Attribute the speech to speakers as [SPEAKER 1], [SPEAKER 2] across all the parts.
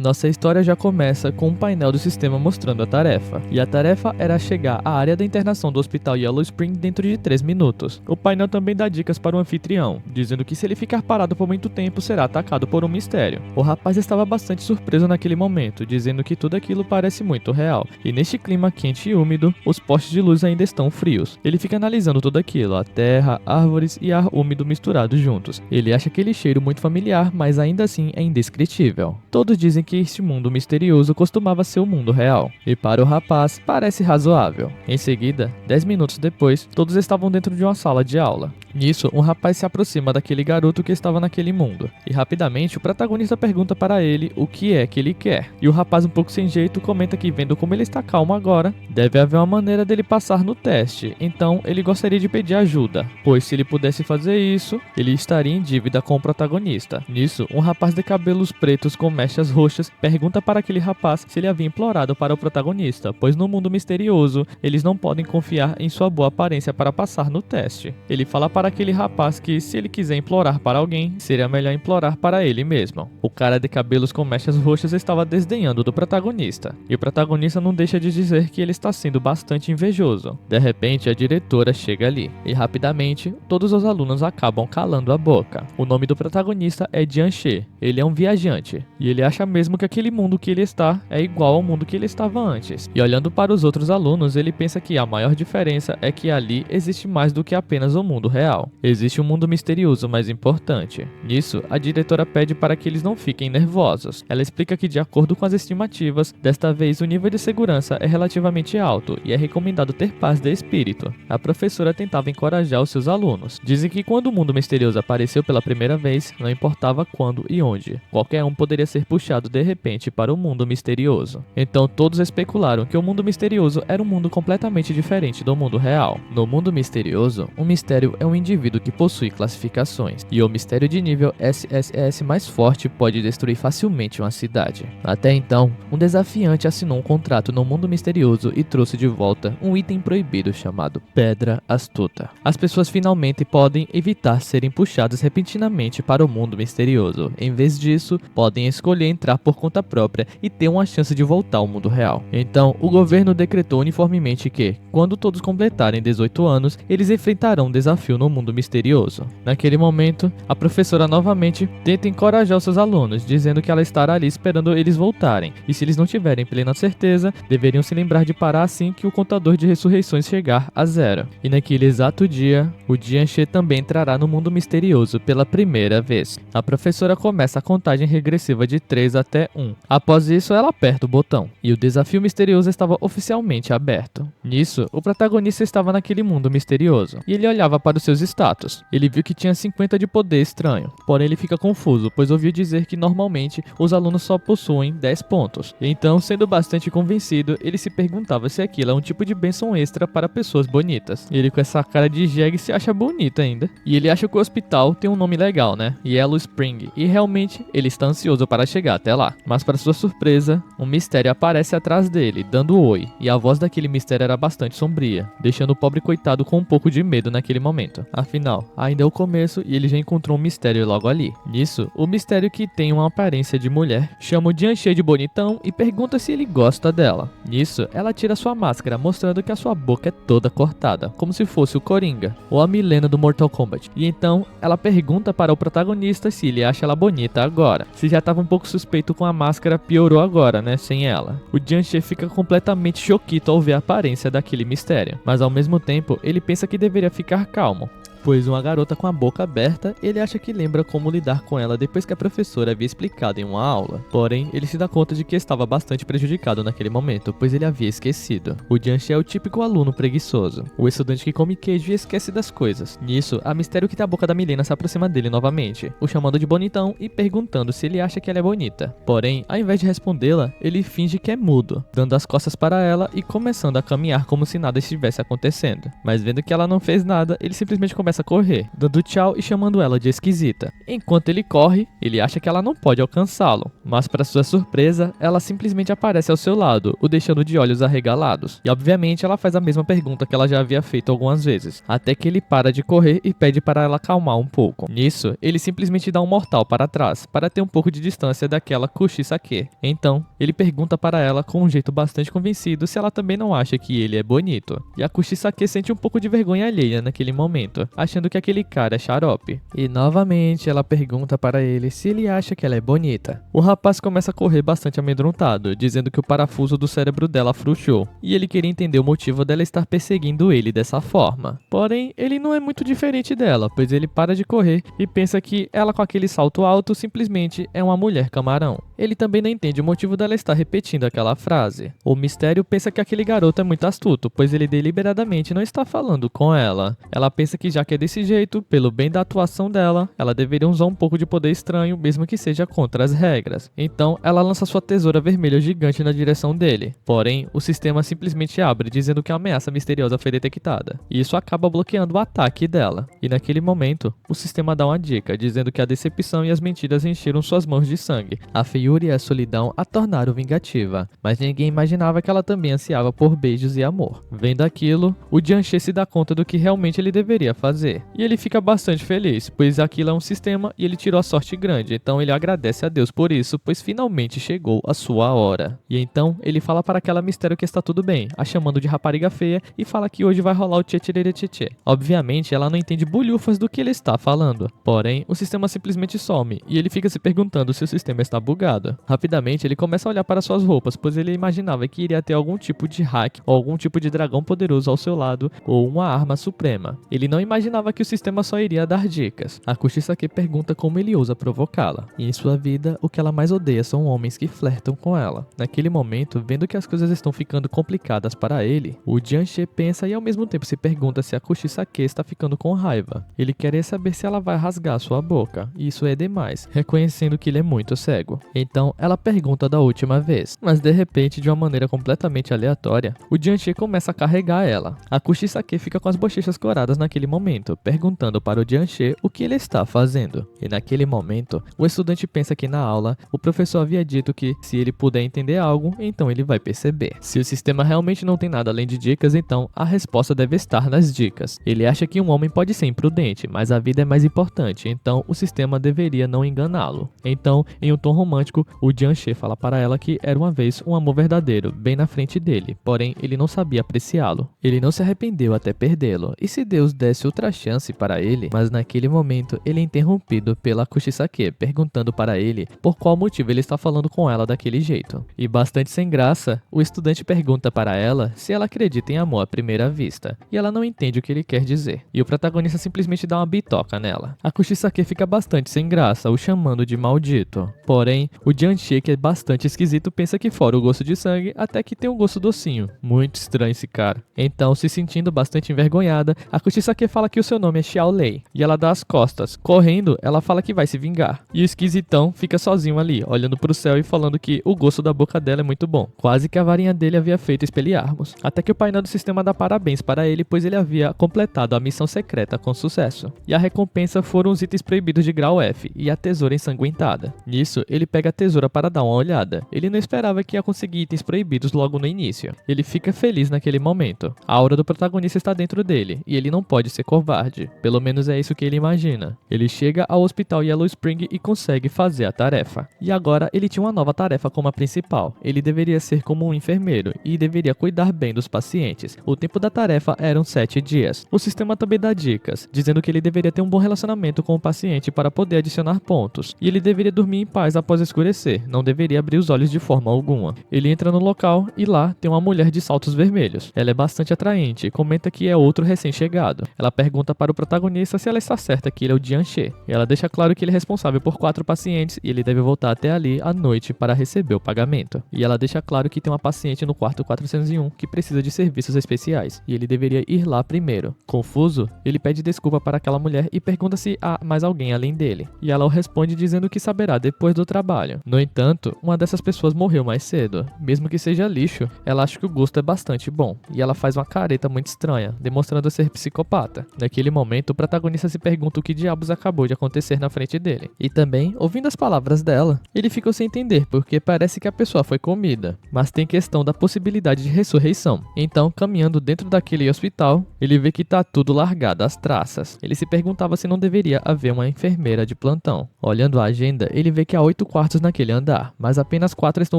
[SPEAKER 1] Nossa história já começa com um painel do sistema mostrando a tarefa. E a tarefa era chegar à área da internação do hospital Yellow Spring dentro de 3 minutos. O painel também dá dicas para o anfitrião, dizendo que se ele ficar parado por muito tempo será atacado por um mistério. O rapaz estava bastante surpreso naquele momento, dizendo que tudo aquilo parece muito real. E neste clima quente e úmido, os postes de luz ainda estão frios. Ele fica analisando tudo aquilo, a terra, árvores e ar úmido misturados juntos. Ele acha aquele cheiro muito familiar, mas ainda assim é indescritível. Todos dizem que este mundo misterioso costumava ser o mundo real. E para o rapaz, parece razoável. Em seguida, 10 minutos depois, todos estavam dentro de uma sala de aula. Nisso, um rapaz se aproxima daquele garoto que estava naquele mundo. E rapidamente, o protagonista pergunta para ele o que é que ele quer. E o rapaz, um pouco sem jeito, comenta que vendo como ele está calmo agora, deve haver uma maneira dele passar no teste. Então, ele gostaria de pedir ajuda, pois se ele pudesse fazer isso, ele estaria em dívida com o protagonista. Nisso, um rapaz de cabelos pretos com mechas roxas pergunta para aquele rapaz se ele havia implorado para o protagonista, pois no mundo misterioso, eles não podem confiar em sua boa aparência para passar no teste. Ele fala para aquele rapaz que se ele quiser implorar para alguém, seria melhor implorar para ele mesmo. O cara de cabelos com mechas roxas estava desdenhando do protagonista, e o protagonista não deixa de dizer que ele está sendo bastante invejoso. De repente, a diretora chega ali, e rapidamente, todos os alunos acabam calando a boca. O nome do protagonista é Jian She. Ele é um viajante, e ele acha mesmo que aquele mundo que ele está é igual ao mundo que ele estava antes. E olhando para os outros alunos, ele pensa que a maior diferença é que ali existe mais do que apenas o mundo real. Existe um mundo misterioso mais importante. Nisso, a diretora pede para que eles não fiquem nervosos. Ela explica que, de acordo com as estimativas, desta vez o nível de segurança é relativamente alto e é recomendado ter paz de espírito. A professora tentava encorajar os seus alunos. Dizem que quando o mundo misterioso apareceu pela primeira vez, não importava quando e onde. Qualquer um poderia ser puxado de repente para o mundo misterioso. Então todos especularam que o mundo misterioso era um mundo completamente diferente do mundo real. No mundo misterioso, um mistério é um indivíduo que possui classificações, e o mistério de nível SSS mais forte pode destruir facilmente uma cidade. Até então, um desafiante assinou um contrato no mundo misterioso e trouxe de volta um item proibido chamado Pedra Astuta. As pessoas finalmente podem evitar serem puxadas repentinamente para o mundo misterioso. Em vez disso, podem escolher entrar por conta própria e ter uma chance de voltar ao mundo real. Então, o governo decretou uniformemente que, quando todos completarem 18 anos, eles enfrentarão um desafio no mundo misterioso. Naquele momento, a professora novamente tenta encorajar os seus alunos, dizendo que ela estará ali esperando eles voltarem, e se eles não tiverem plena certeza, deveriam se lembrar de parar assim que o contador de ressurreições chegar a 0. E naquele exato dia, o Jian She também entrará no mundo misterioso pela primeira vez. A professora começa a contagem regressiva de 3 até 1. Após isso, ela aperta o botão, e o desafio misterioso estava oficialmente aberto. Nisso, o protagonista estava naquele mundo misterioso, e ele olhava para os seus status. Ele viu que tinha 50 de poder estranho, porém ele fica confuso, pois ouviu dizer que normalmente os alunos só possuem 10 pontos. Então, sendo bastante convencido, ele se perguntava se aquilo é um tipo de bênção extra para pessoas bonitas. Ele com essa cara de jegue se acha bonito ainda. E ele acha que o hospital tem um nome legal, né? Yellow Spring. E realmente, ele está ansioso para chegar até lá. Mas para sua surpresa, um mistério aparece atrás dele, dando oi. E a voz daquele mistério era bastante sombria, deixando o pobre coitado com um pouco de medo naquele momento. Afinal, ainda é o começo e ele já encontrou um mistério logo ali. Nisso, o mistério, que tem uma aparência de mulher, chama o Jian She de bonitão e pergunta se ele gosta dela. Nisso, ela tira sua máscara, mostrando que a sua boca é toda cortada, como se fosse o Coringa, ou a Milena do Mortal Kombat. E então, ela pergunta para o protagonista se ele acha ela bonita agora. Se já estava um pouco suspeito com a máscara, piorou agora, né, sem ela. O Jian She fica completamente choquito ao ver a aparência daquele mistério, mas ao mesmo tempo, ele pensa que deveria ficar calmo, pois uma garota com a boca aberta, ele acha que lembra como lidar com ela depois que a professora havia explicado em uma aula. Porém, ele se dá conta de que estava bastante prejudicado naquele momento, pois ele havia esquecido. O Jian She é o típico aluno preguiçoso, o estudante que come queijo e esquece das coisas. Nisso, a mistério que tem a boca da Milena se aproxima dele novamente, o chamando de bonitão e perguntando se ele acha que ela é bonita. Porém, ao invés de respondê-la, ele finge que é mudo, dando as costas para ela e começando a caminhar como se nada estivesse acontecendo. Mas vendo que ela não fez nada, ele simplesmente começa começa a correr, dando tchau e chamando ela de esquisita. Enquanto ele corre, ele acha que ela não pode alcançá-lo, mas para sua surpresa, ela simplesmente aparece ao seu lado, o deixando de olhos arregalados. E obviamente ela faz a mesma pergunta que ela já havia feito algumas vezes, até que ele para de correr e pede para ela acalmar um pouco. Nisso, ele simplesmente dá um mortal para trás, para ter um pouco de distância daquela Kuchisake. Então, ele pergunta para ela com um jeito bastante convencido se ela também não acha que ele é bonito. E a Kuchisake sente um pouco de vergonha alheia naquele momento, achando que aquele cara é xarope. E novamente ela pergunta para ele se ele acha que ela é bonita. O rapaz começa a correr bastante amedrontado, dizendo que o parafuso do cérebro dela afrouxou, e ele queria entender o motivo dela estar perseguindo ele dessa forma. Porém, ele não é muito diferente dela, pois ele para de correr e pensa que ela com aquele salto alto simplesmente é uma mulher camarão. Ele também não entende o motivo dela estar repetindo aquela frase. O mistério pensa que aquele garoto é muito astuto, pois ele deliberadamente não está falando com ela. Ela pensa que já que é desse jeito, pelo bem da atuação dela, ela deveria usar um pouco de poder estranho, mesmo que seja contra as regras. Então, ela lança sua tesoura vermelha gigante na direção dele. Porém, o sistema simplesmente abre, dizendo que a ameaça misteriosa foi detectada. E isso acaba bloqueando o ataque dela. E naquele momento, o sistema dá uma dica, dizendo que a decepção e as mentiras encheram suas mãos de sangue. A feiura e a solidão a tornaram vingativa, mas ninguém imaginava que ela também ansiava por beijos e amor. Vendo aquilo, o Jianxie se dá conta do que realmente ele deveria fazer. E ele fica bastante feliz, pois aquilo é um sistema e ele tirou a sorte grande, então ele agradece a Deus por isso, pois finalmente chegou a sua hora. E então, ele fala para aquela mistério que está tudo bem, a chamando de rapariga feia, e fala que hoje vai rolar o tchê-tchê-tchê-tchê. Obviamente, ela não entende bulhufas do que ele está falando. Porém, o sistema simplesmente some, e ele fica se perguntando se o sistema está bugado. Rapidamente, ele começa a olhar para suas roupas, pois ele imaginava que iria ter algum tipo de hack, ou algum tipo de dragão poderoso ao seu lado, ou uma arma suprema. Ele não imaginava que o sistema só iria dar dicas. A Kuchisake pergunta como ele ousa provocá-la. E em sua vida, o que ela mais odeia são homens que flertam com ela. Naquele momento, vendo que as coisas estão ficando complicadas para ele, o Jianxie pensa e ao mesmo tempo se pergunta se a Kuchisake está ficando com raiva. Ele quer saber se ela vai rasgar sua boca, e isso é demais, reconhecendo que ele é muito cego. Então, ela pergunta da última vez, mas de repente, de uma maneira completamente aleatória, o Jianxie começa a carregar ela. A Kuchisake fica com as bochechas coradas naquele momento, perguntando para o Jianxie o que ele está fazendo. E naquele momento, o estudante pensa que na aula, o professor havia dito que se ele puder entender algo, então ele vai perceber. Se o sistema realmente não tem nada além de dicas, então a resposta deve estar nas dicas. Ele acha que um homem pode ser imprudente, mas a vida é mais importante, então o sistema deveria não enganá-lo. Então, em um tom romântico, o Jianxie fala para ela que era uma vez um amor verdadeiro, bem na frente dele, porém ele não sabia apreciá-lo. Ele não se arrependeu até perdê-lo, e se Deus desse outra chance para ele, mas naquele momento ele é interrompido pela Kuchisake, perguntando para ele por qual motivo ele está falando com ela daquele jeito. E bastante sem graça, o estudante pergunta para ela se ela acredita em amor à primeira vista, e ela não entende o que ele quer dizer. E o protagonista simplesmente dá uma bitoca nela. A Kuchisake fica bastante sem graça, o chamando de maldito. Porém, o Jianxie, que é bastante esquisito, pensa que fora o gosto de sangue, até que tem um gosto docinho. Muito estranho esse cara. Então, se sentindo bastante envergonhada, a Kuchisake fala que o seu nome é Xiao Lei, e ela dá as costas. Correndo, ela fala que vai se vingar. E o esquisitão fica sozinho ali, olhando pro céu e falando que o gosto da boca dela é muito bom. Quase que a varinha dele havia feito espelharmos. Até que o painel do sistema dá parabéns para ele, pois ele havia completado a missão secreta com sucesso. E a recompensa foram os itens proibidos de grau F e a tesoura ensanguentada. Nisso, ele pega a tesoura para dar uma olhada. Ele não esperava que ia conseguir itens proibidos logo no início. Ele fica feliz naquele momento. A aura do protagonista está dentro dele, e ele não pode ser covarde. Pelo menos é isso que ele imagina. Ele chega ao hospital Yellow Spring e consegue fazer a tarefa. E agora ele tinha uma nova tarefa como a principal. Ele deveria ser como um enfermeiro e deveria cuidar bem dos pacientes. O tempo da tarefa eram 7 dias. O sistema também dá dicas, dizendo que ele deveria ter um bom relacionamento com o paciente para poder adicionar pontos. E ele deveria dormir em paz após escurecer, não deveria abrir os olhos de forma alguma. Ele entra no local e lá tem uma mulher de saltos vermelhos. Ela é bastante atraente e comenta que é outro recém-chegado. Ela pergunta para o protagonista se ela está certa que ele é o Jianxie. E ela deixa claro que ele é responsável por 4 pacientes e ele deve voltar até ali à noite para receber o pagamento. E ela deixa claro que tem uma paciente no quarto 401 que precisa de serviços especiais e ele deveria ir lá primeiro. Confuso, ele pede desculpa para aquela mulher e pergunta se há mais alguém além dele. E ela o responde dizendo que saberá depois do trabalho. No entanto, uma dessas pessoas morreu mais cedo. Mesmo que seja lixo, ela acha que o gosto é bastante bom. E ela faz uma careta muito estranha, demonstrando ser psicopata. Naquele momento, o protagonista se pergunta o que diabos acabou de acontecer na frente dele. E também, ouvindo as palavras dela, ele ficou sem entender porque parece que a pessoa foi comida, mas tem questão da possibilidade de ressurreição. Então, caminhando dentro daquele hospital, ele vê que tá tudo largado às traças. Ele se perguntava se não deveria haver uma enfermeira de plantão. Olhando a agenda, ele vê que há 8 quartos naquele andar, mas apenas 4 estão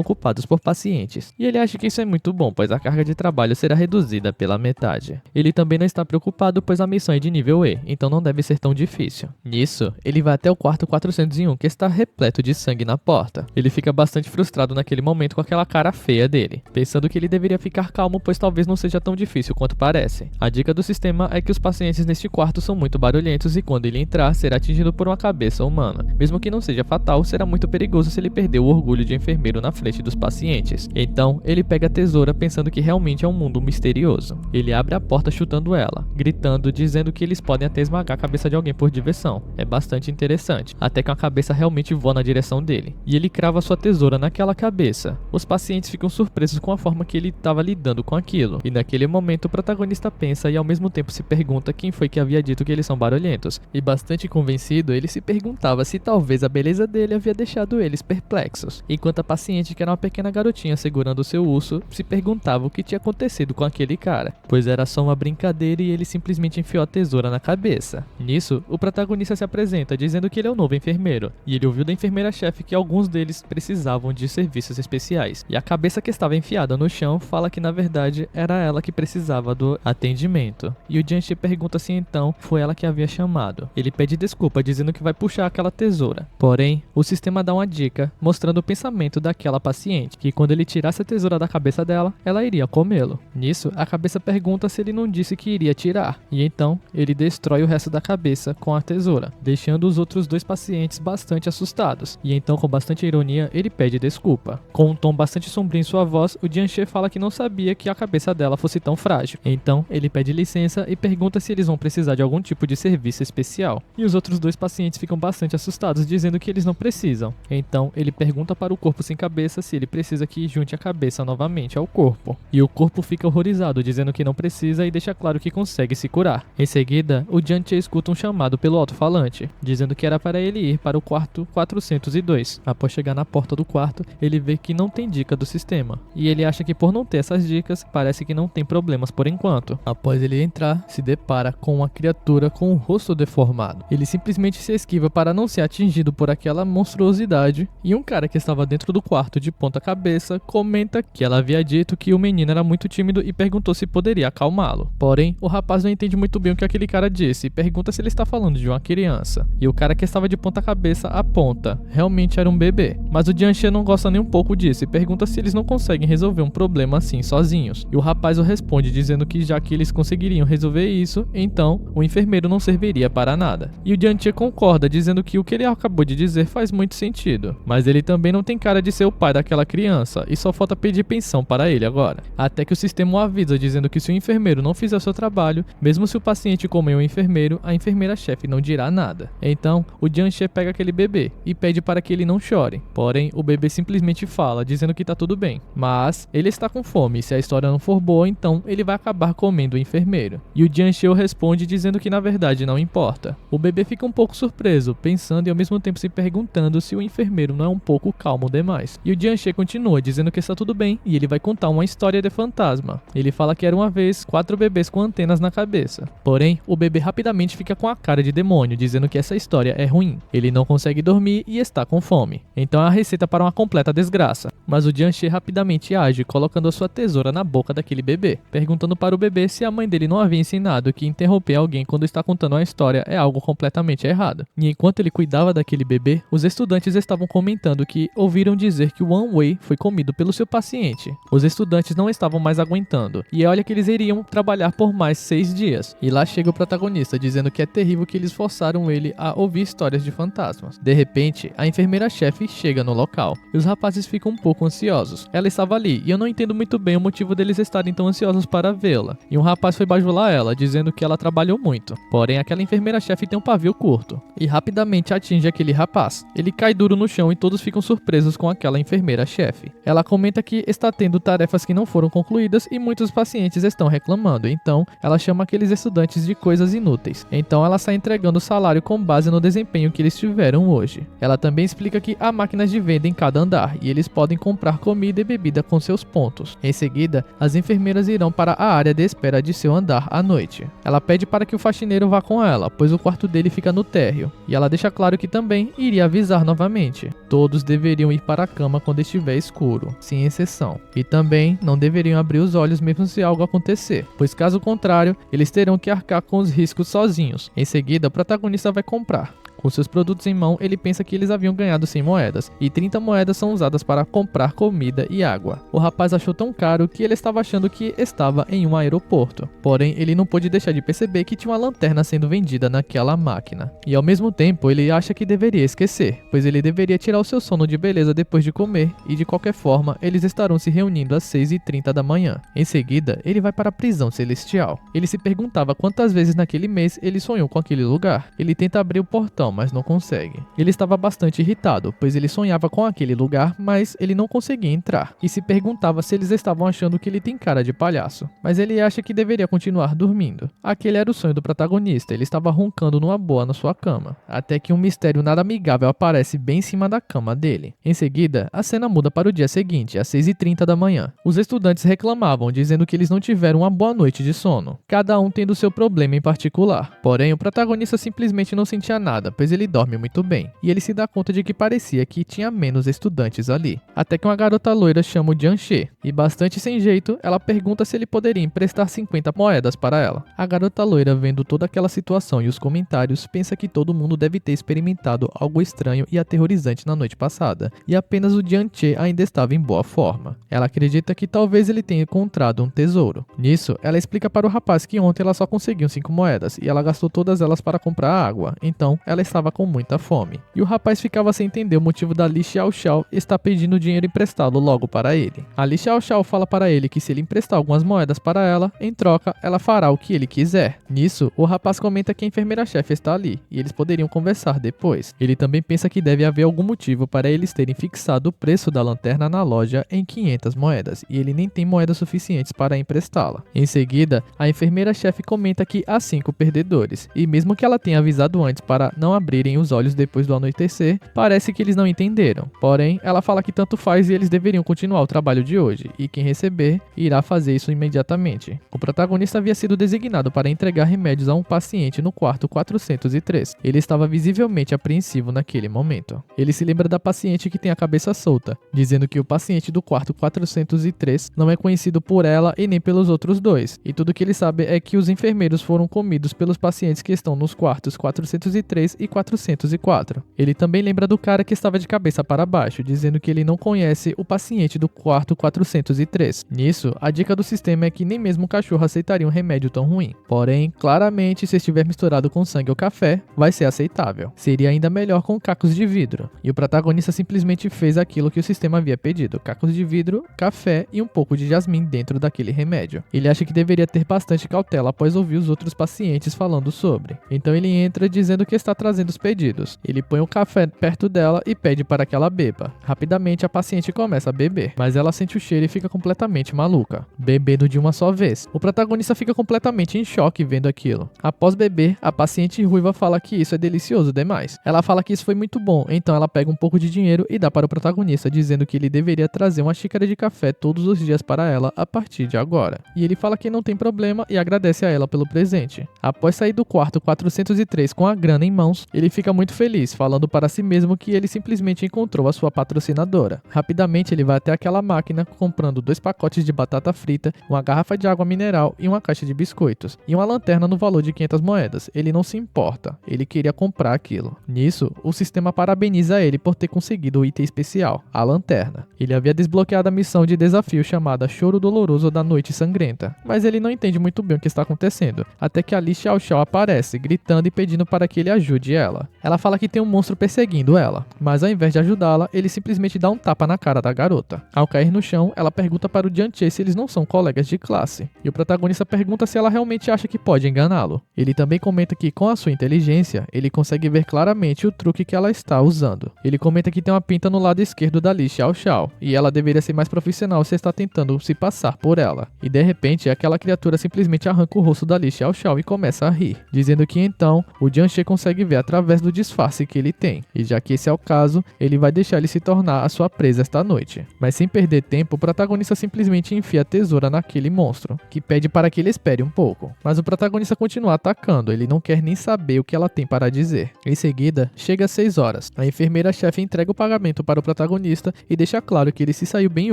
[SPEAKER 1] ocupados por pacientes. E ele acha que isso é muito bom, pois a carga de trabalho será reduzida pela metade. Ele também não está preocupado, pois a missão é de nível E, então não deve ser tão difícil. Nisso, ele vai até o quarto 401, que está repleto de sangue na porta. Ele fica bastante frustrado naquele momento com aquela cara feia dele, pensando que ele deveria ficar calmo, pois talvez não seja tão difícil quanto parece. A dica do sistema é que os pacientes neste quarto são muito barulhentos e quando ele entrar, será atingido por uma cabeça humana. Mesmo que não seja fatal, será muito perigoso se ele perder o orgulho de enfermeiro na frente dos pacientes. Então, ele pega a tesoura pensando que realmente é um mundo misterioso. Ele abre a porta chutando ela, gritando, dizendo que eles podem até esmagar a cabeça de alguém por diversão. É bastante interessante, até que a cabeça realmente voa na direção dele. E ele crava sua tesoura naquela cabeça. Os pacientes ficam surpresos com a forma que ele estava lidando com aquilo. E naquele momento o protagonista pensa e ao mesmo tempo se pergunta quem foi que havia dito que eles são barulhentos. E bastante convencido, ele se perguntava se talvez a beleza dele havia deixado eles perplexos. Enquanto a paciente, que era uma pequena garotinha segurando seu urso, se perguntava o que tinha acontecido com aquele cara, pois era só uma brincadeira e ele simplesmente enfiou a tesoura na cabeça. Nisso, o protagonista se apresenta dizendo que ele é o novo enfermeiro, e ele ouviu da enfermeira-chefe que alguns deles precisavam de serviços especiais, e a cabeça que estava enfiada no chão fala que na verdade era ela que precisava do atendimento. E o Jianxie pergunta se então foi ela que havia chamado. Ele pede desculpa dizendo que vai puxar aquela tesoura. Porém, o sistema dá uma dica, mostrando o pensamento daquela paciente, que quando ele tirasse a tesoura da cabeça dela, ela iria comê-lo. Nisso, a cabeça pergunta se ele não disse que iria tirar, e então ele destrói o resto da cabeça com a tesoura, deixando os outros 2 pacientes bastante assustados. E então, com bastante ironia, ele pede desculpa. Com um tom bastante sombrio em sua voz, o Jianxie fala que não sabia que a cabeça dela fosse tão frágil. Então, ele pede licença e pergunta se eles vão precisar de algum tipo de serviço especial. E os outros 2 pacientes ficam bastante assustados, dizendo que eles não precisam. Então, ele pergunta para o corpo sem cabeça se ele precisa que junte a cabeça novamente ao corpo. E o corpo fica horrorizado, dizendo que não precisa e deixa claro que consegue se curar. Em seguida, o Jianxie escuta um chamado pelo alto-falante, dizendo que era para ele ir para o quarto 402. Após chegar na porta do quarto, ele vê que não tem dica do sistema. E ele acha que por não ter essas dicas, parece que não tem problemas por enquanto. Após ele entrar, se depara com uma criatura com o rosto deformado. Ele simplesmente se esquiva para não ser atingido por aquela monstruosidade, e um cara que estava dentro do quarto de ponta cabeça comenta que ela havia dito que o menino era muito tímido e perguntou se poderia acalmá-lo. Porém, o rapaz não entende muito bem o que aquele cara disse e pergunta se ele está falando de uma criança. E o cara que estava de ponta cabeça aponta, realmente era um bebê. Mas o Jianxie não gosta nem um pouco disso e pergunta se eles não conseguem resolver um problema assim sozinhos. E o rapaz o responde dizendo que já que eles conseguiriam resolver isso, então o enfermeiro não serviria para nada. E o Jianxie concorda, dizendo que o que ele acabou de dizer faz muito sentido. Mas ele também não tem cara de ser o pai daquela criança e só falta pedir pensão para ele agora. Até que o sistema o avisa dizendo que se o enfermeiro não fizer o seu trabalho, mesmo se o paciente comer o enfermeiro, a enfermeira-chefe não dirá nada. Então, o Jianxie pega aquele bebê e pede para que ele não chore. Porém, o bebê simplesmente fala, dizendo que tá tudo bem. Mas ele está com fome e se a história não for boa, então ele vai acabar comendo o enfermeiro. E o Jianxie responde dizendo que na verdade não importa. O bebê fica um pouco surpreso, pensando e ao mesmo tempo se perguntando se o enfermeiro não é um pouco calmo demais. E o Jianxie continua dizendo que está tudo bem e ele vai contar uma história de fantasma. Ele fala que era uma vez 4 bebês com antenas na cabeça. Porém, o bebê rapidamente fica com a cara de demônio, dizendo que essa história é ruim. Ele não consegue dormir e está com fome. Então é a receita para uma completa desgraça. Mas o Jianxie rapidamente age, colocando a sua tesoura na boca daquele bebê, perguntando para o bebê se a mãe dele não havia ensinado que interromper alguém quando está contando uma história é algo completamente errado. E enquanto ele cuidava daquele bebê, os estudantes estavam comentando que ouviram dizer que o One Wei foi comido pelo seu paciente. Os estudantes não estavam mais aguentando, e olha que eles iriam trabalhar por mais 6 dias. E lá chega o protagonista, dizendo que é terrível que eles forçaram ele a ouvir histórias de fantasmas. De repente, a enfermeira-chefe chega no local, e os rapazes ficam um pouco ansiosos. Ela estava ali, e eu não entendo muito bem o motivo deles estarem tão ansiosos para vê-la. E um rapaz foi bajular ela, dizendo que ela trabalhou muito. Porém, aquela enfermeira-chefe tem um pavio curto, e rapidamente atinge aquele rapaz. Ele cai duro no chão e todos ficam surpresos com aquela enfermeira-chefe. Ela comenta que está tendo tarefas que não foram concluídas e muitos pacientes estão reclamando, então ela chama aqueles estudantes pacotes de coisas inúteis. Então ela sai entregando o salário com base no desempenho que eles tiveram hoje. Ela também explica que há máquinas de venda em cada andar e eles podem comprar comida e bebida com seus pontos. Em seguida, as enfermeiras irão para a área de espera de seu andar à noite. Ela pede para que o faxineiro vá com ela, pois o quarto dele fica no térreo, e ela deixa claro que também iria avisar novamente. Todos deveriam ir para a cama quando estiver escuro, sem exceção. E também não deveriam abrir os olhos mesmo se algo acontecer, pois caso contrário, eles terão que arcar com os riscos sozinhos. Em seguida, o protagonista vai comprar. Com seus produtos em mão, ele pensa que eles haviam ganhado 100 moedas, e 30 moedas são usadas para comprar comida e água. O rapaz achou tão caro que ele estava achando que estava em um aeroporto. Porém, ele não pôde deixar de perceber que tinha uma lanterna sendo vendida naquela máquina. E ao mesmo tempo, ele acha que deveria esquecer, pois ele deveria tirar o seu sono de beleza depois de comer, e de qualquer forma, eles estarão se reunindo às 6h30 da manhã. Em seguida, ele vai para a prisão celestial. Ele se perguntava quantas vezes naquele mês ele sonhou com aquele lugar. Ele tenta abrir o portão, mas não consegue. Ele estava bastante irritado, pois ele sonhava com aquele lugar, mas ele não conseguia entrar, e se perguntava se eles estavam achando que ele tem cara de palhaço. Mas ele acha que deveria continuar dormindo. Aquele era o sonho do protagonista, ele estava roncando numa boa na sua cama, até que um mistério nada amigável aparece bem em cima da cama dele. Em seguida, a cena muda para o dia seguinte, às 6h30 da manhã. Os estudantes reclamavam, dizendo que eles não tiveram uma boa noite de sono, cada um tendo seu problema em particular. Porém, o protagonista simplesmente não sentia nada, pois ele dorme muito bem, e ele se dá conta de que parecia que tinha menos estudantes ali. Até que uma garota loira chama o Jianxie, e bastante sem jeito, ela pergunta se ele poderia emprestar 50 moedas para ela. A garota loira, vendo toda aquela situação e os comentários, pensa que todo mundo deve ter experimentado algo estranho e aterrorizante na noite passada, e apenas o Jianxie ainda estava em boa forma. Ela acredita que talvez ele tenha encontrado um tesouro. Nisso, ela explica para o rapaz que ontem ela só conseguiu 5 moedas, e ela gastou todas elas para comprar água, então ela estava com muita fome. E o rapaz ficava sem entender o motivo da Li Xiaoxiao estar pedindo dinheiro emprestado logo para ele. A Li Xiaoxiao fala para ele que se ele emprestar algumas moedas para ela, em troca, ela fará o que ele quiser. Nisso, o rapaz comenta que a enfermeira-chefe está ali, e eles poderiam conversar depois. Ele também pensa que deve haver algum motivo para eles terem fixado o preço da lanterna na loja em 500 moedas, e ele nem tem moedas suficientes para emprestá-la. Em seguida, a enfermeira-chefe comenta que há 5 perdedores, e mesmo que ela tenha avisado antes para não abrirem os olhos depois do anoitecer, parece que eles não entenderam. Porém, ela fala que tanto faz e eles deveriam continuar o trabalho de hoje, e quem receber irá fazer isso imediatamente. O protagonista havia sido designado para entregar remédios a um paciente no quarto 403. Ele estava visivelmente apreensivo naquele momento. Ele se lembra da paciente que tem a cabeça solta, dizendo que o paciente do quarto 403 não é conhecido por ela e nem pelos outros dois, e tudo que ele sabe é que os enfermeiros foram comidos pelos pacientes que estão nos quartos 403 e 404. Ele também lembra do cara que estava de cabeça para baixo, dizendo que ele não conhece o paciente do quarto 403. Nisso, a dica do sistema é que nem mesmo o cachorro aceitaria um remédio tão ruim. Porém, claramente, se estiver misturado com sangue ou café, vai ser aceitável. Seria ainda melhor com cacos de vidro. E o protagonista simplesmente fez aquilo que o sistema havia pedido: cacos de vidro, café e um pouco de jasmim dentro daquele remédio. Ele acha que deveria ter bastante cautela após ouvir os outros pacientes falando sobre. Então ele entra dizendo que está trazendo os pedidos. Ele põe o café perto dela e pede para que ela beba. Rapidamente a paciente começa a beber, mas ela sente o cheiro e fica completamente maluca, bebendo de uma só vez. O protagonista fica completamente em choque vendo aquilo. Após beber, a paciente ruiva fala que isso é delicioso demais. Ela fala que isso foi muito bom, então ela pega um pouco de dinheiro e dá para o protagonista, dizendo que ele deveria trazer uma xícara de café todos os dias para ela a partir de agora. E ele fala que não tem problema e agradece a ela pelo presente. Após sair do quarto 403 com a grana em mãos, ele fica muito feliz, falando para si mesmo que ele simplesmente encontrou a sua patrocinadora. Rapidamente ele vai até aquela máquina, comprando 2 pacotes de batata frita, uma garrafa de água mineral e uma caixa de biscoitos, e uma lanterna no valor de 500 moedas. Ele não se importa, ele queria comprar aquilo. Nisso, o sistema parabeniza ele por ter conseguido o item especial, a lanterna. Ele havia desbloqueado a missão de desafio chamada Choro Doloroso da Noite Sangrenta, mas ele não entende muito bem o que está acontecendo, até que a Li Xiaoxiao aparece, gritando e pedindo para que ele ajude ela. Ela fala que tem um monstro perseguindo ela, mas ao invés de ajudá-la, ele simplesmente dá um tapa na cara da garota. Ao cair no chão, ela pergunta para o Jianche se eles não são colegas de classe, e o protagonista pergunta se ela realmente acha que pode enganá-lo. Ele também comenta que com a sua inteligência, ele consegue ver claramente o truque que ela está usando. Ele comenta que tem uma pinta no lado esquerdo da Li Xiaoxiao, e ela deveria ser mais profissional se está tentando se passar por ela. E de repente, aquela criatura simplesmente arranca o rosto da Li Xiaoxiao e começa a rir, dizendo que então o Jianche consegue ver através do disfarce que ele tem, e já que esse é o caso, ele vai deixar ele se tornar a sua presa esta noite. Mas sem perder tempo, o protagonista simplesmente enfia a tesoura naquele monstro, que pede para que ele espere um pouco. Mas o protagonista continua atacando, ele não quer nem saber o que ela tem para dizer. Em seguida, chega às 6 horas. A enfermeira-chefe entrega o pagamento para o protagonista e deixa claro que ele se saiu bem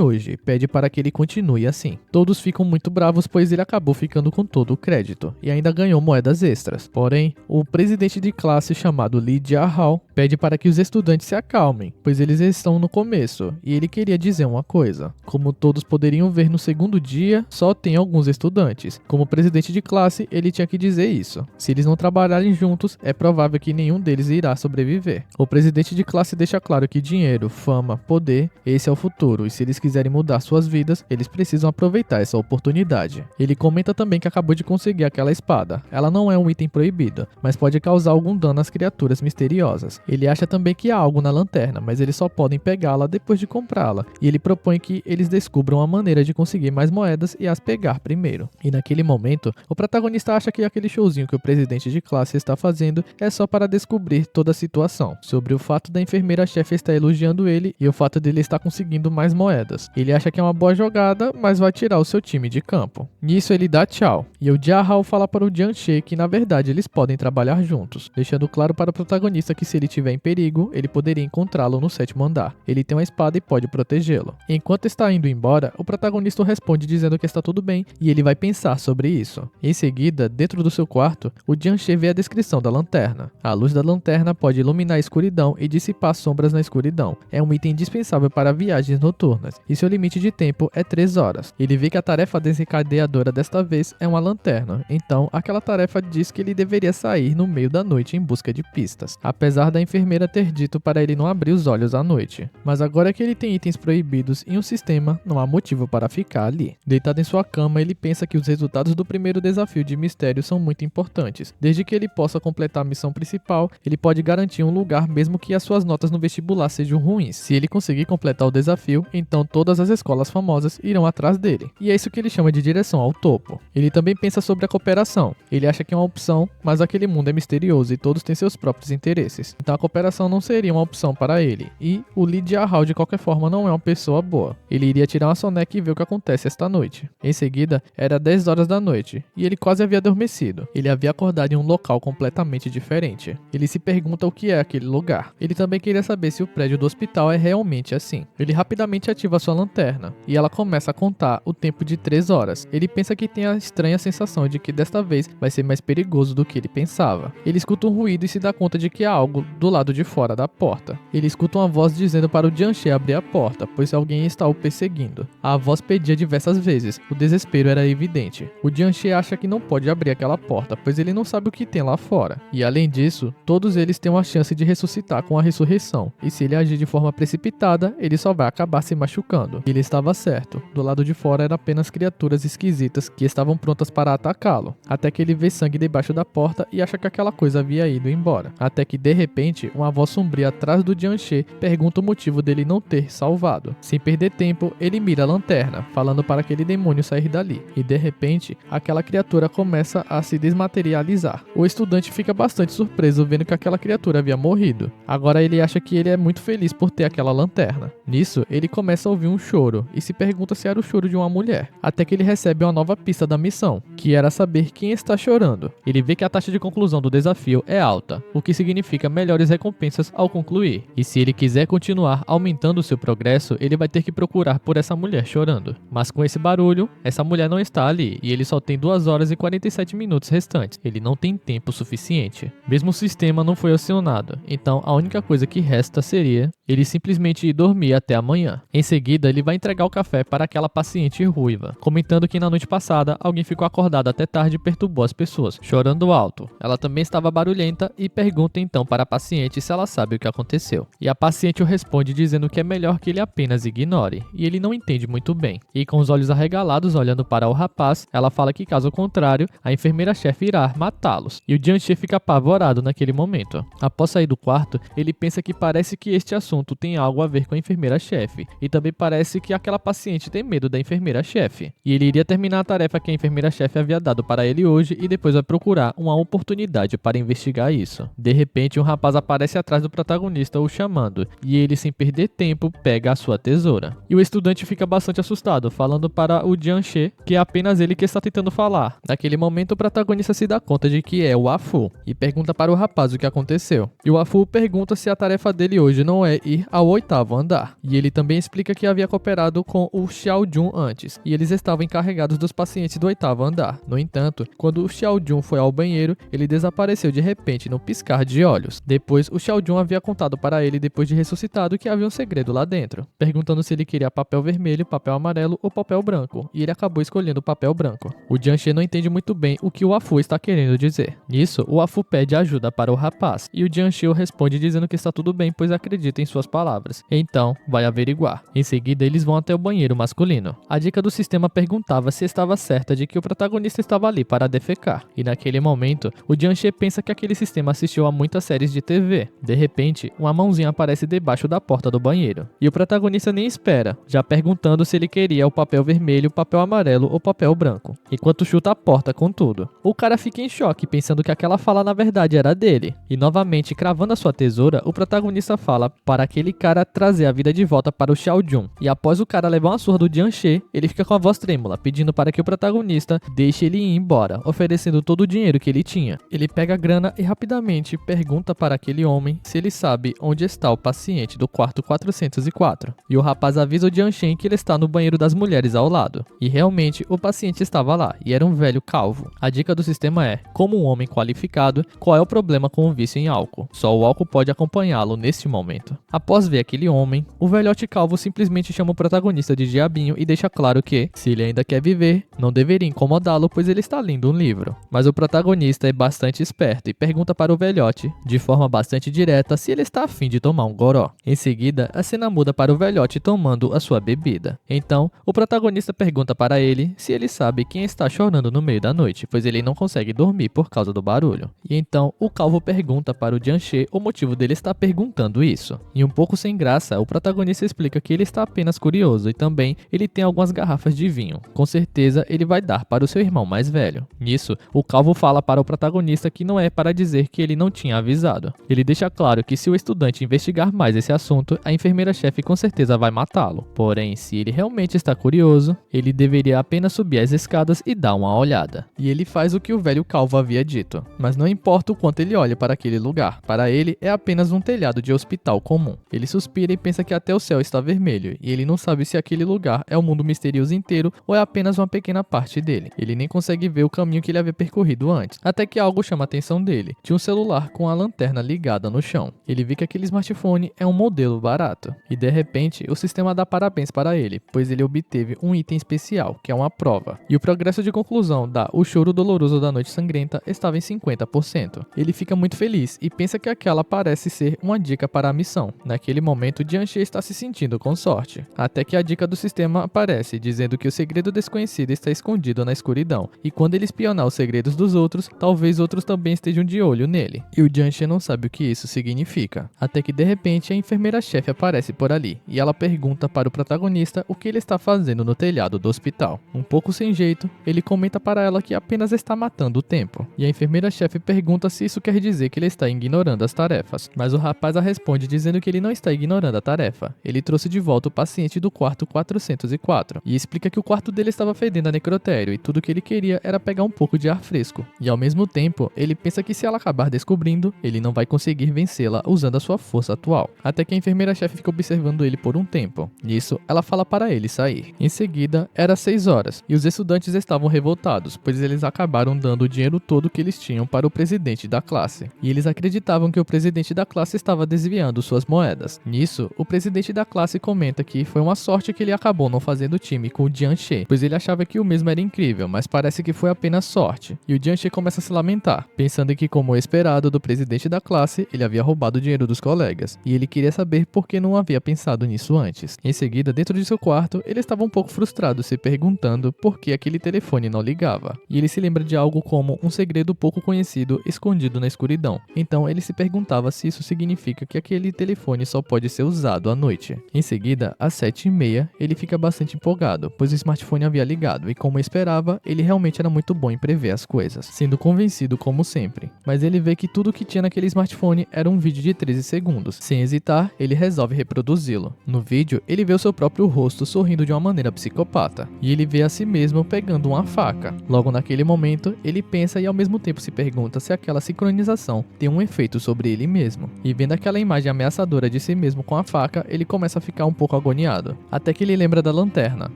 [SPEAKER 1] hoje, e pede para que ele continue assim. Todos ficam muito bravos, pois ele acabou ficando com todo o crédito, e ainda ganhou moedas extras. Porém, o presidente de classe chamado Li Jiahao pede para que os estudantes se acalmem, pois eles estão no começo, e ele queria dizer uma coisa. Como todos poderiam ver no segundo dia, só tem alguns estudantes. Como presidente de classe, ele tinha que dizer isso. Se eles não trabalharem juntos, é provável que nenhum deles irá sobreviver. O presidente de classe deixa claro que dinheiro, fama, poder, esse é o futuro, e se eles quiserem mudar suas vidas, eles precisam aproveitar essa oportunidade. Ele comenta também que acabou de conseguir aquela espada. Ela não é um item proibido, mas pode causar algum dano às criaturas misteriosas. Ele acha também que há algo na lanterna, mas eles só podem pegá-la depois de comprá-la, e ele propõe que eles descubram a maneira de conseguir mais moedas e as pegar primeiro. E naquele momento, o protagonista acha que aquele showzinho que o presidente de classe está fazendo é só para descobrir toda a situação, sobre o fato da enfermeira-chefe estar elogiando ele e o fato dele estar conseguindo mais moedas. Ele acha que é uma boa jogada, mas vai tirar o seu time de campo. Nisso ele dá tchau, e o Jiahao fala para o Jianche que na verdade eles podem trabalhar juntos, deixando claro para o protagonista que se ele estiver em perigo, ele poderia encontrá-lo no 7º andar. Ele tem uma espada e pode protegê-lo. Enquanto está indo embora, o protagonista responde dizendo que está tudo bem e ele vai pensar sobre isso. Em seguida, dentro do seu quarto, o Jianche vê a descrição da lanterna. A luz da lanterna pode iluminar a escuridão e dissipar sombras na escuridão. É um item indispensável para viagens noturnas, e seu limite de tempo é 3 horas. Ele vê que a tarefa desencadeadora desta vez é uma lanterna, então aquela tarefa diz que ele deveria sair no meio da noite em busca de pistas, apesar da enfermeira ter dito para ele não abrir os olhos à noite. Mas agora que ele tem itens proibidos em um sistema, não há motivo para ficar ali. Deitado em sua cama, ele pensa que os resultados do primeiro desafio de mistério são muito importantes. Desde que ele possa completar a missão principal, ele pode garantir um lugar mesmo que as suas notas no vestibular sejam ruins. Se ele conseguir completar o desafio, então todas as escolas famosas irão atrás dele. E é isso que ele chama de direção ao topo. Ele também pensa sobre a cooperação. Ele acha que é uma opção, mas aquele mundo é misterioso e todos têm seus próprios interesses. Então a cooperação não seria uma opção para ele. E o Li Jiahao de qualquer forma não é uma pessoa boa. Ele iria tirar uma soneca e ver o que acontece esta noite. Em seguida, era 10 horas da noite, e ele quase havia adormecido. Ele havia acordado em um local completamente diferente. Ele se pergunta o que é aquele lugar. Ele também queria saber se o prédio do hospital é realmente assim. Ele rapidamente ativa sua lanterna, e ela começa a contar o tempo de 3 horas. Ele pensa que tem a estranha sensação de que desta vez vai ser mais perigoso do que ele pensava. Ele escuta um ruído e se dá conta de que há algo do lado de fora da porta. Ele escuta uma voz dizendo para o Jianche abrir a porta, pois alguém está o perseguindo. A voz pedia diversas vezes. O desespero era evidente. O Jianche acha que não pode abrir aquela porta, pois ele não sabe o que tem lá fora. E além disso, todos eles têm uma chance de ressuscitar com a ressurreição. E se ele agir de forma precipitada, ele só vai acabar se machucando. Ele estava certo. Do lado de fora eram apenas criaturas esquisitas que estavam prontas para atacá-lo. Até que ele vê sangue debaixo da porta e acha que aquela coisa havia ido embora. Até que de repente, uma voz sombria atrás do Jianche pergunta o motivo dele não ter salvado. Sem perder tempo, ele mira a lanterna, falando para aquele demônio sair dali. E de repente, aquela criatura começa a se desmaterializar. O estudante fica bastante surpreso vendo que aquela criatura havia morrido. Agora ele acha que ele é muito feliz por ter aquela lanterna. Nisso, ele começa a ouvir um choro e se pergunta se era o choro de uma mulher. Até que ele recebe uma nova pista da missão, que era saber quem está chorando. Ele vê que a taxa de conclusão do desafio é alta, o que significa melhores recompensas ao concluir. E se ele quiser continuar aumentando seu progresso, ele vai ter que procurar por essa mulher chorando. Mas com esse barulho, essa mulher não está ali e ele só tem 2 horas e 47 minutos restantes. Ele não tem tempo suficiente. Mesmo o sistema não foi acionado, então a única coisa que resta seria ele simplesmente ir dormir até amanhã. Em seguida, ele vai entregar o café para aquela paciente ruiva, comentando que na noite passada alguém ficou acordado até tarde e perturbou as pessoas, chorando alto. Ela também estava barulhenta e pergunta então para a paciente se ela sabe o que aconteceu. E a paciente o responde dizendo que é melhor que ele apenas ignore, e ele não entende muito bem. E com os olhos arregalados olhando para o rapaz, ela fala que caso contrário, a enfermeira-chefe irá matá-los. E o Jianxie fica apavorado naquele momento. Após sair do quarto, ele pensa que parece que este assunto tem algo a ver com a enfermeira-chefe, e também parece que aquela paciente tem medo da enfermeira-chefe. E ele iria terminar a tarefa que a enfermeira-chefe havia dado para ele hoje e depois vai procurar uma oportunidade para investigar isso. De repente, um rapaz aparece atrás do protagonista o chamando, e ele, sem perder tempo, pega a sua tesoura. E o estudante fica bastante assustado, falando para o Jianxie que é apenas ele que está tentando falar. Naquele momento, o protagonista se dá conta de que é o Afu e pergunta para o rapaz o que aconteceu. E o Afu pergunta se a tarefa dele hoje não é ir ao 8º andar. E ele também explica que havia cooperado com o Xiao Jun antes, e eles estavam encarregados dos pacientes do 8º andar. No entanto, quando o Xiao Jun foi ao banheiro, ele desapareceu de repente no piscar de olhos. Depois, o Xiao Jun havia contado para ele, depois de ressuscitado, que havia um segredo lá dentro, perguntando se ele queria papel vermelho, papel amarelo ou papel branco, e ele acabou escolhendo o papel branco. O Jianxie não entende muito bem o que o Afu está querendo dizer. Nisso, o Afu pede ajuda para o rapaz, e o Jianxie responde dizendo que está tudo bem, pois acredita em suas palavras. Então, vai averiguar. Em seguida, eles vão até o banheiro masculino. A dica do sistema perguntava se estava certa de que o protagonista estava ali para defecar, e naquele momento, o Jianxie pensa que aquele sistema assistiu a muitas séries de TV. De repente, uma mãozinha aparece debaixo da porta do banheiro, e o protagonista nem espera, já perguntando se ele queria o papel vermelho, papel amarelo ou papel branco, enquanto chuta a porta com tudo. O cara fica em choque, pensando que aquela fala na verdade era dele, e novamente cravando a sua tesoura, o protagonista fala para aquele cara trazer a vida de volta para o Xiao Jun, e após o cara levar uma surra do Jianxie, ele fica com a voz trêmula, pedindo para que o protagonista deixe ele ir embora, oferecendo todo o dinheiro que ele tinha. Ele pega a grana e rapidamente pergunta para aquele homem se ele sabe onde está o paciente do quarto 404, e o rapaz avisa o Jianxie que ele está no banheiro das mulheres ao lado, e realmente o paciente estava lá, e era um velho calvo. A dica do sistema é, como um homem qualificado, qual é o problema com o vício em álcool? Só o álcool pode acompanhá-lo neste momento. Após ver aquele homem, o velhote calvo simplesmente chama o protagonista de diabinho e deixa claro que, se ele ainda quer viver, não deveria incomodá-lo, pois ele está lendo um livro. Mas o protagonista é bastante esperto e pergunta para o velhote, de forma bastante direta, se ele está afim de tomar um goró. Em seguida, a cena muda para o velhote tomando a sua bebida. Então, o protagonista pergunta para ele se ele sabe quem está chorando no meio da noite, pois ele não consegue dormir por causa do barulho. E então, o calvo pergunta para o Jianxie o motivo dele estar perguntando isso. E um pouco sem graça, o protagonista explica que ele está apenas curioso e também ele tem algumas garrafas de vinho. Com certeza, ele vai dar para o seu irmão mais velho. Nisso, o calvo fala para o protagonista que não é para dizer que ele não tinha avisado. Ele deixa claro que se o estudante investigar mais esse assunto, a enfermeira-chefe com certeza vai matá-lo. Porém, se ele realmente está curioso, ele deveria apenas subir as escadas e dar uma olhada. E ele faz o que o velho calvo havia dito. Mas não importa o quanto ele olha para aquele lugar, para ele é apenas um telhado de hospital comum. Ele suspira e pensa que até o céu está vermelho, e ele não sabe se aquele lugar é o mundo misterioso inteiro ou é apenas uma pequena parte dele. Ele nem consegue ver o caminho que ele havia percorrido antes, até que algo chama a atenção dele. Tinha um celular com a lanterna ligada no chão. Ele vê que aquele smartphone é um modelo barato, e de repente o sistema dá parabéns para ele, pois ele obteve um item especial, que é uma prova. E o progresso de conclusão da O Choro Doloroso da Noite Sangrenta estava em 50%. Ele fica muito feliz e pensa que aquela parece ser uma dica para a missão. Naquele momento, Jianxie está se sentindo com sorte, até que a dica do sistema aparece, dizendo que o segredo desconhecido está escondido na escuridão, e quando ele espionar os segredos dos outros, talvez outros também estejam de olho nele. E o Jianxie não sabe o que isso significa, até que de repente a enfermeira-chefe aparece por ali, e ela pergunta para o protagonista o que ele está fazendo no telhado do hospital. Um pouco sem jeito, ele comenta para ela que apenas está matando o tempo, e a enfermeira-chefe pergunta se isso quer dizer que ele está ignorando as tarefas, mas o rapaz a responde dizendo que ele não está ignorando a tarefa. Ele trouxe de volta o paciente do quarto 404, e explica que o quarto dele estava fedendo a necrotério, e tudo que ele queria era pegar um pouco de ar fresco. E ao mesmo tempo, ele pensa que se ela acabar descobrindo, ele não vai conseguir vencê-la usando a sua força atual. Até que a enfermeira-chefe fica observando ele por um tempo. Nisso, ela fala para ele sair. Em seguida, era 6 horas, e os estudantes estavam revoltados, pois eles acabaram dando o dinheiro todo que eles tinham para o presidente da classe. E eles acreditavam que o presidente da classe estava desviando suas moedas. Nisso, o presidente da classe comenta que foi uma sorte que ele acabou não fazendo time com o Jianxie, pois ele achava que o mesmo era incrível, mas parece que foi apenas sorte. E o Jianxie começa a se lamentar, pensando que, como esperado do presidente da classe, ele havia roubado o dinheiro dos colegas, e ele queria saber por que não havia pensado nisso antes. Em seguida, dentro de seu quarto, ele estava um pouco frustrado, se perguntando por que aquele telefone não ligava. E ele se lembra de algo como um segredo pouco conhecido escondido na escuridão. Então ele se perguntava se isso significa que aquele telefone só pode ser usado à noite. Em seguida, às 7h30, ele fica bastante empolgado, pois o smartphone havia ligado e, como esperava, ele realmente era muito bom em prever as coisas, sendo convencido como sempre. Mas ele vê que tudo que tinha naquele smartphone era um vídeo de 13 segundos. Sem hesitar, ele resolve reproduzi-lo. No vídeo, ele vê o seu próprio rosto sorrindo de uma maneira psicopata, e ele vê a si mesmo pegando uma faca. Logo naquele momento, ele pensa e ao mesmo tempo se pergunta se aquela sincronização tem um efeito sobre ele mesmo. E vendo aquela imagem ameaçadora de si mesmo com a faca, ele começa a ficar um pouco agoniado, até que ele lembra da lanterna.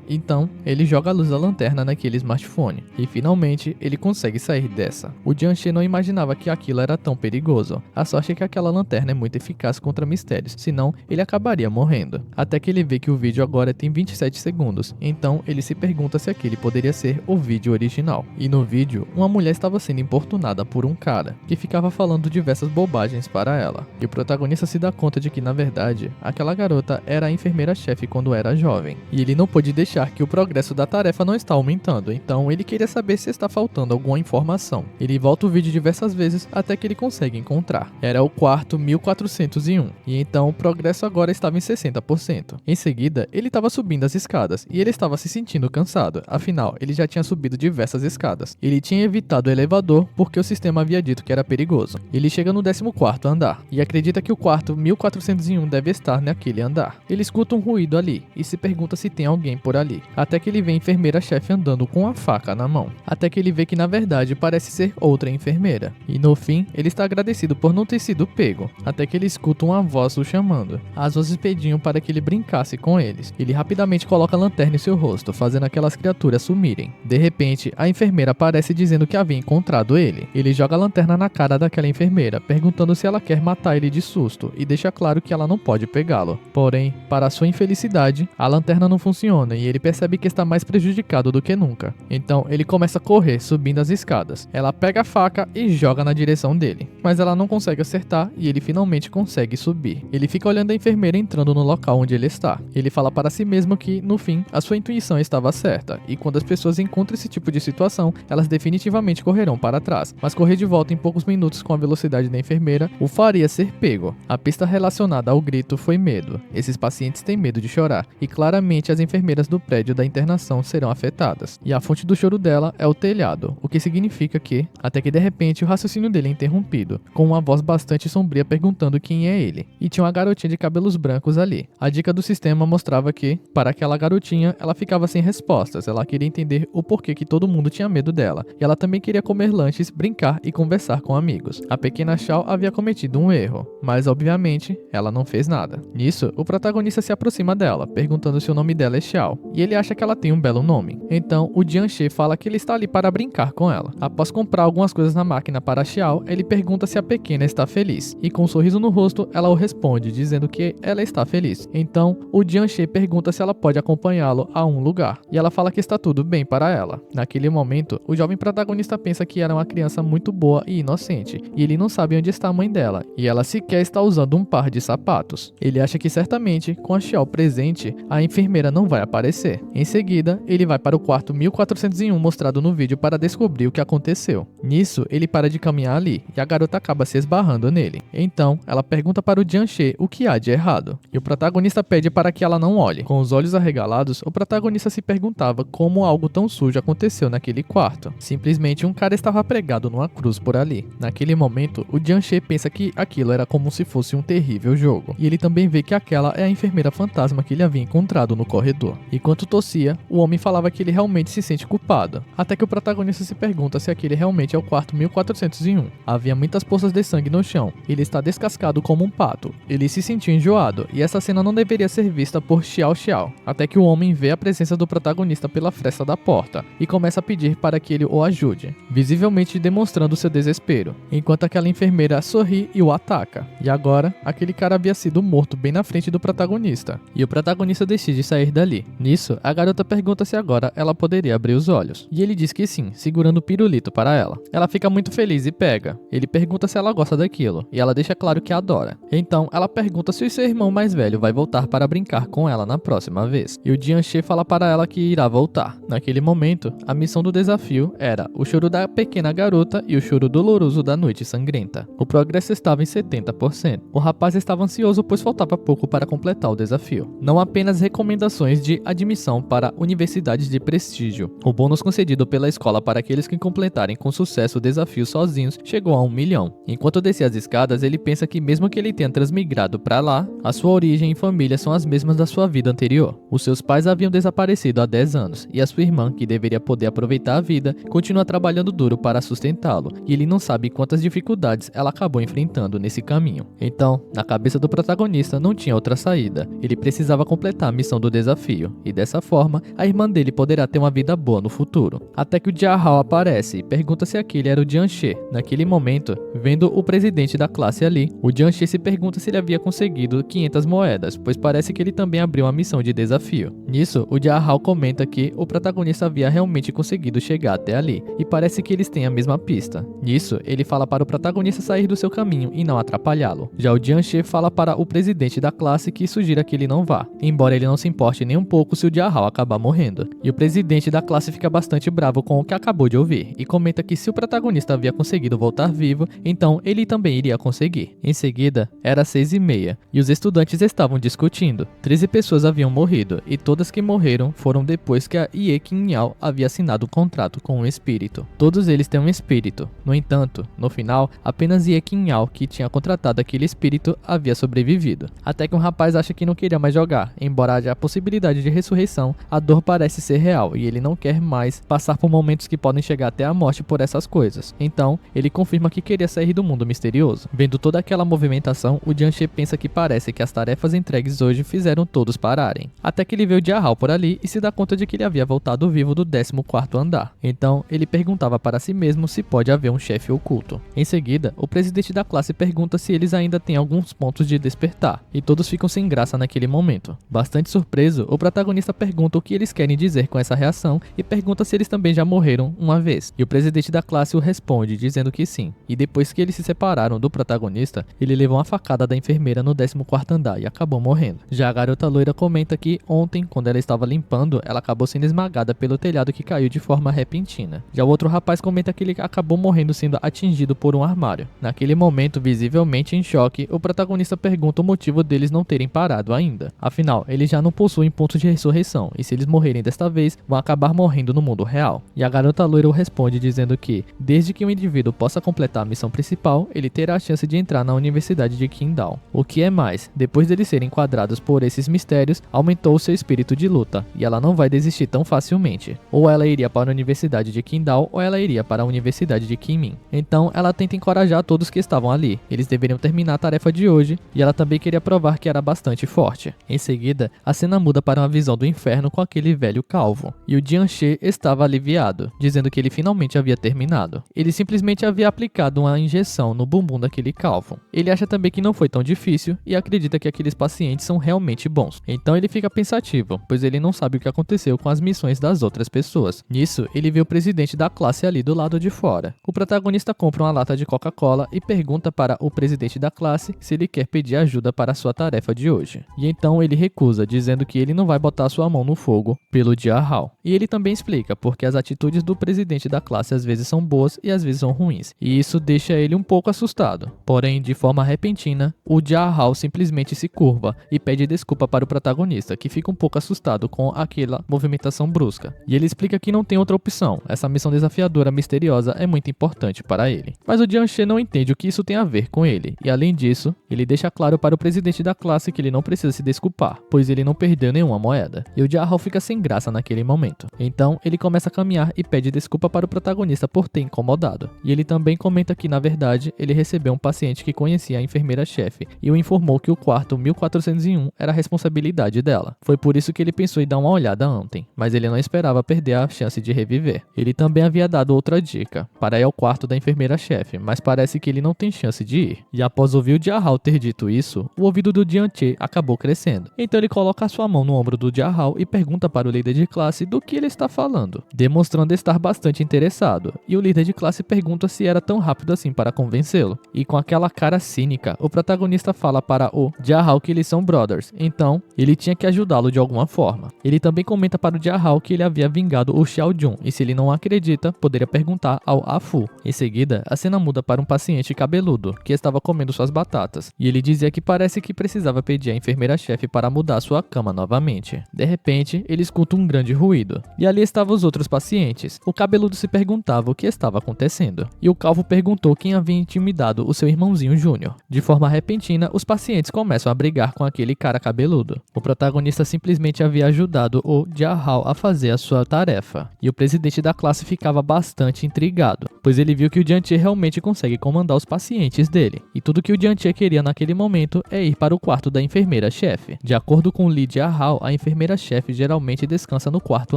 [SPEAKER 1] Então, ele joga a luz da lanterna naquele smartphone, e finalmente ele consegue sair dessa. O Jianxie não imaginava que aquilo era tão perigoso. A sorte é que aquela lanterna é muito eficaz contra mistérios, senão ele acabaria morrendo. Até que ele vê que o vídeo agora tem 27 segundos, então ele se pergunta se aquele poderia ser o vídeo original. E no vídeo, uma mulher estava sendo importunada por um cara, que ficava falando diversas bobagens para ela. E o protagonista se dá conta de que, na verdade, aquela garota era a enfermeira-chefe quando era jovem. E ele não pôde deixar que o progresso da tarefa não está aumentando, então ele queria saber se está faltando alguma informação. Ele volta o vídeo diversas vezes até que ele consegue encontrar. Era o quarto 1401, e então o progresso agora estava em 60%. Em seguida, ele estava subindo as escadas, e ele estava se sentindo cansado, afinal, ele já tinha subido diversas escadas. Ele tinha evitado o elevador porque o sistema havia dito que era perigoso. Ele chega no 14º andar, e acredita que o quarto 1401 deve estar naquele andar. Ele escuta um ruído ali, e se pergunta se tem alguém por ali, até que ele vê a enfermeira-chefe andando com a faca na mão. Até que ele vê que na verdade parece ser outra enfermeira, e no fim, ele está agradecido por não ter sido pego, até que ele escuta uma voz o chamando. As vozes pediam para que ele brincasse com eles. Ele rapidamente coloca a lanterna em seu rosto, fazendo aquelas criaturas sumirem. De repente, a enfermeira aparece dizendo que havia encontrado ele. Ele joga a lanterna na cara daquela enfermeira, perguntando se ela quer matar ele de susto, e deixa claro que ela não pode pegá-lo. Porém, para sua infelicidade, a lanterna não funciona e ele percebe que está mais prejudicado do que nunca. Então, ele começa a correr, subindo as escadas. Ela pega a faca e joga na direção dele, mas ela não consegue acertar e ele finalmente consegue subir. Ele fica olhando a enfermeira entrando no local onde ele está. Ele fala para si mesmo que, no fim, a sua intuição estava certa, e quando as pessoas encontram esse tipo de situação, elas definitivamente correrão para trás, mas correr de volta em poucos minutos com a velocidade da enfermeira o faria ser pego. A pista relacionada ao grito foi medo. Esses pacientes têm medo de chorar, e claramente as enfermeiras do prédio da internação serão afetadas, e a fonte do choro dela é o telhado, o que significa que, até que de repente o raciocínio dele é interrompido, com uma voz bastante sombria perguntando quem é ele, e tinha uma garotinha de cabelos brancos ali. A dica do sistema mostrava que, para aquela garotinha, ela ficava sem respostas, ela queria entender o porquê que todo mundo tinha medo dela, e ela também queria comer lanches, brincar e conversar com amigos. A pequena Xiao havia cometido um erro, mas obviamente ela não fez nada. Nisso, o protagonista se aproxima dela, perguntando se o nome dela é Xiao, e ele acha que ela tem um belo nome. Então, o Jianxie fala que ele está ali para brincar com ela. Após comprar algumas coisas na máquina para Xiao, ele pergunta se a pequena está feliz, e com um sorriso no rosto, ela o responde, dizendo que ela está feliz. Então, o Jianxie pergunta se ela pode acompanhá-lo a um lugar, e ela fala que está tudo bem para ela. Naquele momento, o jovem protagonista pensa que era uma criança muito boa e inocente, e ele não sabe onde está a mãe dela, e ela sequer está usando um par de sapatos. Ele acha que certamente, com a Xiao presente, a enfermeira não vai aparecer. Em seguida, ele vai para o quarto 1401 mostrado no vídeo para descobrir o que aconteceu. Nisso, ele para de caminhar ali, e a garota acaba se esbarrando nele. Então, ela pergunta para o Jianxie o que há de errado, e o protagonista pede para que ela não olhe. Com os olhos arregalados, o protagonista se perguntava como algo tão sujo aconteceu naquele quarto. Simplesmente um cara estava pregado numa cruz por ali. Naquele momento, o Jianxie pensa que aquilo era como se fosse um terrível jogo, e ele também vê que aquela é a enfermeira fantasma que ele havia encontrado no corredor. Enquanto tossia, o homem falava que ele realmente se sente culpado, até que o protagonista se pergunta se aquele realmente é o quarto 1401. Havia muitas poças de sangue no chão, ele está descascado como um pato. Ele se sentiu enjoado, e essa cena não deveria ser vista por Xiao Xiao, até que o homem vê a presença do protagonista pela fresta da porta, e começa a pedir para que ele o ajude, visivelmente demonstrando seu desespero, enquanto aquela enfermeira sorri e o ataca. E agora, aquele aquele cara havia sido morto bem na frente do protagonista. E o protagonista decide sair dali. Nisso, a garota pergunta se agora ela poderia abrir os olhos. E ele diz que sim, segurando o pirulito para ela. Ela fica muito feliz e pega. Ele pergunta se ela gosta daquilo, e ela deixa claro que adora. Então, ela pergunta se o seu irmão mais velho vai voltar para brincar com ela na próxima vez. E o Jianxie fala para ela que irá voltar. Naquele momento, a missão do desafio era o choro da pequena garota e o choro doloroso da noite sangrenta. O progresso estava em 70%. O rapaz estava ansioso pois faltava pouco para completar o desafio. Não apenas recomendações de admissão para universidades de prestígio. O bônus concedido pela escola para aqueles que completarem com sucesso o desafio sozinhos chegou a 1 milhão. Enquanto descia as escadas, ele pensa que mesmo que ele tenha transmigrado para lá, a sua origem e família são as mesmas da sua vida anterior. Os seus pais haviam desaparecido há 10 anos, e a sua irmã, que deveria poder aproveitar a vida, continua trabalhando duro para sustentá-lo, e ele não sabe quantas dificuldades ela acabou enfrentando nesse caminho. Então, na cabeça do protagonista não tinha outra saída, ele precisava completar a missão do desafio, e dessa forma, a irmã dele poderá ter uma vida boa no futuro. Até que o Jia Hao aparece e pergunta se aquele era o Jianxie. Naquele momento, vendo o presidente da classe ali, o Jianxie se pergunta se ele havia conseguido 500 moedas, pois parece que ele também abriu uma missão de desafio. Nisso, o Jia Hao comenta que o protagonista havia realmente conseguido chegar até ali, e parece que eles têm a mesma pista. Nisso, ele fala para o protagonista sair do seu caminho e não atrapalhá-lo. Já o Jianxie fala para o presidente da classe que sugira que ele não vá, embora ele não se importe nem um pouco se o Jia Hao acabar morrendo. E o presidente da classe fica bastante bravo com o que acabou de ouvir, e comenta que se o protagonista havia conseguido voltar vivo, então ele também iria conseguir. Em seguida, era 6h30, e os estudantes estavam discutindo. 13 pessoas haviam morrido, e todas que morreram foram depois que a Ye Qingyao havia assinado um contrato com um espírito. Todos eles têm um espírito. No entanto, no final, apenas Ye Qingyao, que tinha contratado aquele espírito, havia sobrevivido. Até que um rapaz acha que não queria mais jogar. Embora haja a possibilidade de ressurreição, a dor parece ser real, e ele não quer mais passar por momentos que podem chegar até a morte por essas coisas. Então, ele confirma que queria sair do mundo misterioso. Vendo toda aquela movimentação, o Jianxie pensa que parece que as tarefas entregues hoje fizeram todos pararem. Até que ele vê o Jia Hao por ali e se dá conta de que ele havia voltado vivo do 14º andar. Então, ele perguntava para si mesmo se pode haver um chefe oculto. Em seguida, o presidente da classe pergunta se eles ainda têm alguns pontos de despertar, e todos ficam sem graça naquele momento. Bastante surpreso, o protagonista pergunta o que eles querem dizer com essa reação e pergunta se eles também já morreram uma vez. E o presidente da classe o responde, dizendo que sim. E depois que eles se separaram do protagonista, ele levou uma facada da enfermeira no 14º andar e acabou morrendo. Já a garota loira comenta que ontem, quando ela estava limpando, ela acabou sendo esmagada pelo telhado que caiu de forma repentina. Já o outro rapaz comenta que ele acabou morrendo sendo atingido por um armário. Naquele momento, visivelmente em choque, o protagonista pergunta o motivo deles não terem parado ainda. Afinal, eles já não possuem pontos de ressurreição, e se eles morrerem desta vez, vão acabar morrendo no mundo real. E a garota loira responde dizendo que, desde que um indivíduo possa completar a missão principal, ele terá a chance de entrar na Universidade de Qingdao. O que é mais, depois deles serem enquadrados por esses mistérios, aumentou o seu espírito de luta, e ela não vai desistir tão facilmente. Ou ela iria para a Universidade de Qingdao, ou ela iria para a Universidade de Kunming. Então, ela tenta encorajar todos que estavam ali. Eles deveriam terminar a tarefa de hoje, e ela também queria provar que era bastante forte. Em seguida, a cena muda para uma visão do inferno com aquele velho calvo. E o Jianxie estava aliviado, dizendo que ele finalmente havia terminado. Ele simplesmente havia aplicado uma injeção no bumbum daquele calvo. Ele acha também que não foi tão difícil e acredita que aqueles pacientes são realmente bons. Então ele fica pensativo, pois ele não sabe o que aconteceu com as missões das outras pessoas. Nisso, ele vê o presidente da classe ali do lado de fora. O protagonista compra uma lata de Coca-Cola e pergunta para o presidente da classe se ele quer pedir ajuda para a sua tarefa de hoje. E então ele recusa, dizendo que ele não vai botar sua mão no fogo pelo Jia Hao. E ele também explica porque as atitudes do presidente da classe às vezes são boas e às vezes são ruins. E isso deixa ele um pouco assustado. Porém, de forma repentina, o Jia Hao simplesmente se curva e pede desculpa para o protagonista, que fica um pouco assustado com aquela movimentação brusca. E ele explica que não tem outra opção. Essa missão desafiadora misteriosa é muito importante para ele. Mas o Jianxie não entende o que isso tem a ver com ele. E além disso, ele deixa claro para o presidente da classe que ele não precisa se desculpar, pois ele não perdeu nenhuma moeda. E o Jia Hao fica sem graça naquele momento. Então, ele começa a caminhar e pede desculpa para o protagonista por ter incomodado. E ele também comenta que, na verdade, ele recebeu um paciente que conhecia a enfermeira-chefe e o informou que o quarto 1401 era a responsabilidade dela. Foi por isso que ele pensou em dar uma olhada ontem, mas ele não esperava perder a chance de reviver. Ele também havia dado outra dica, para ir ao quarto da enfermeira-chefe, mas parece que ele não tem chance de ir. E após ouvir o Jia Hao ao ter dito isso, o ouvido do Jianche acabou crescendo. Então ele coloca a sua mão no ombro do Jiahao e pergunta para o líder de classe do que ele está falando, demonstrando estar bastante interessado. E o líder de classe pergunta se era tão rápido assim para convencê-lo. E com aquela cara cínica, o protagonista fala para o Jiahao que eles são brothers, então ele tinha que ajudá-lo de alguma forma. Ele também comenta para o Jiahao que ele havia vingado o Xiao Jun, e se ele não acredita, poderia perguntar ao Afu. Em seguida, a cena muda para um paciente cabeludo, que estava comendo suas batatas, e ele dizia que parece que precisava pedir à enfermeira-chefe para mudar sua cama novamente. De repente, ele escuta um grande ruído, e ali estavam os outros pacientes. O cabeludo se perguntava o que estava acontecendo, e o calvo perguntou quem havia intimidado o seu irmãozinho Júnior. De forma repentina, os pacientes começam a brigar com aquele cara cabeludo. O protagonista simplesmente havia ajudado o Jiahao a fazer a sua tarefa, e o presidente da classe ficava bastante intrigado, pois ele viu que o Jianche realmente consegue comandar os pacientes dele, e tudo que o Jianche queria naquele momento é ir para o quarto da enfermeira-chefe. De acordo com Li Jiahao, a enfermeira-chefe geralmente descansa no quarto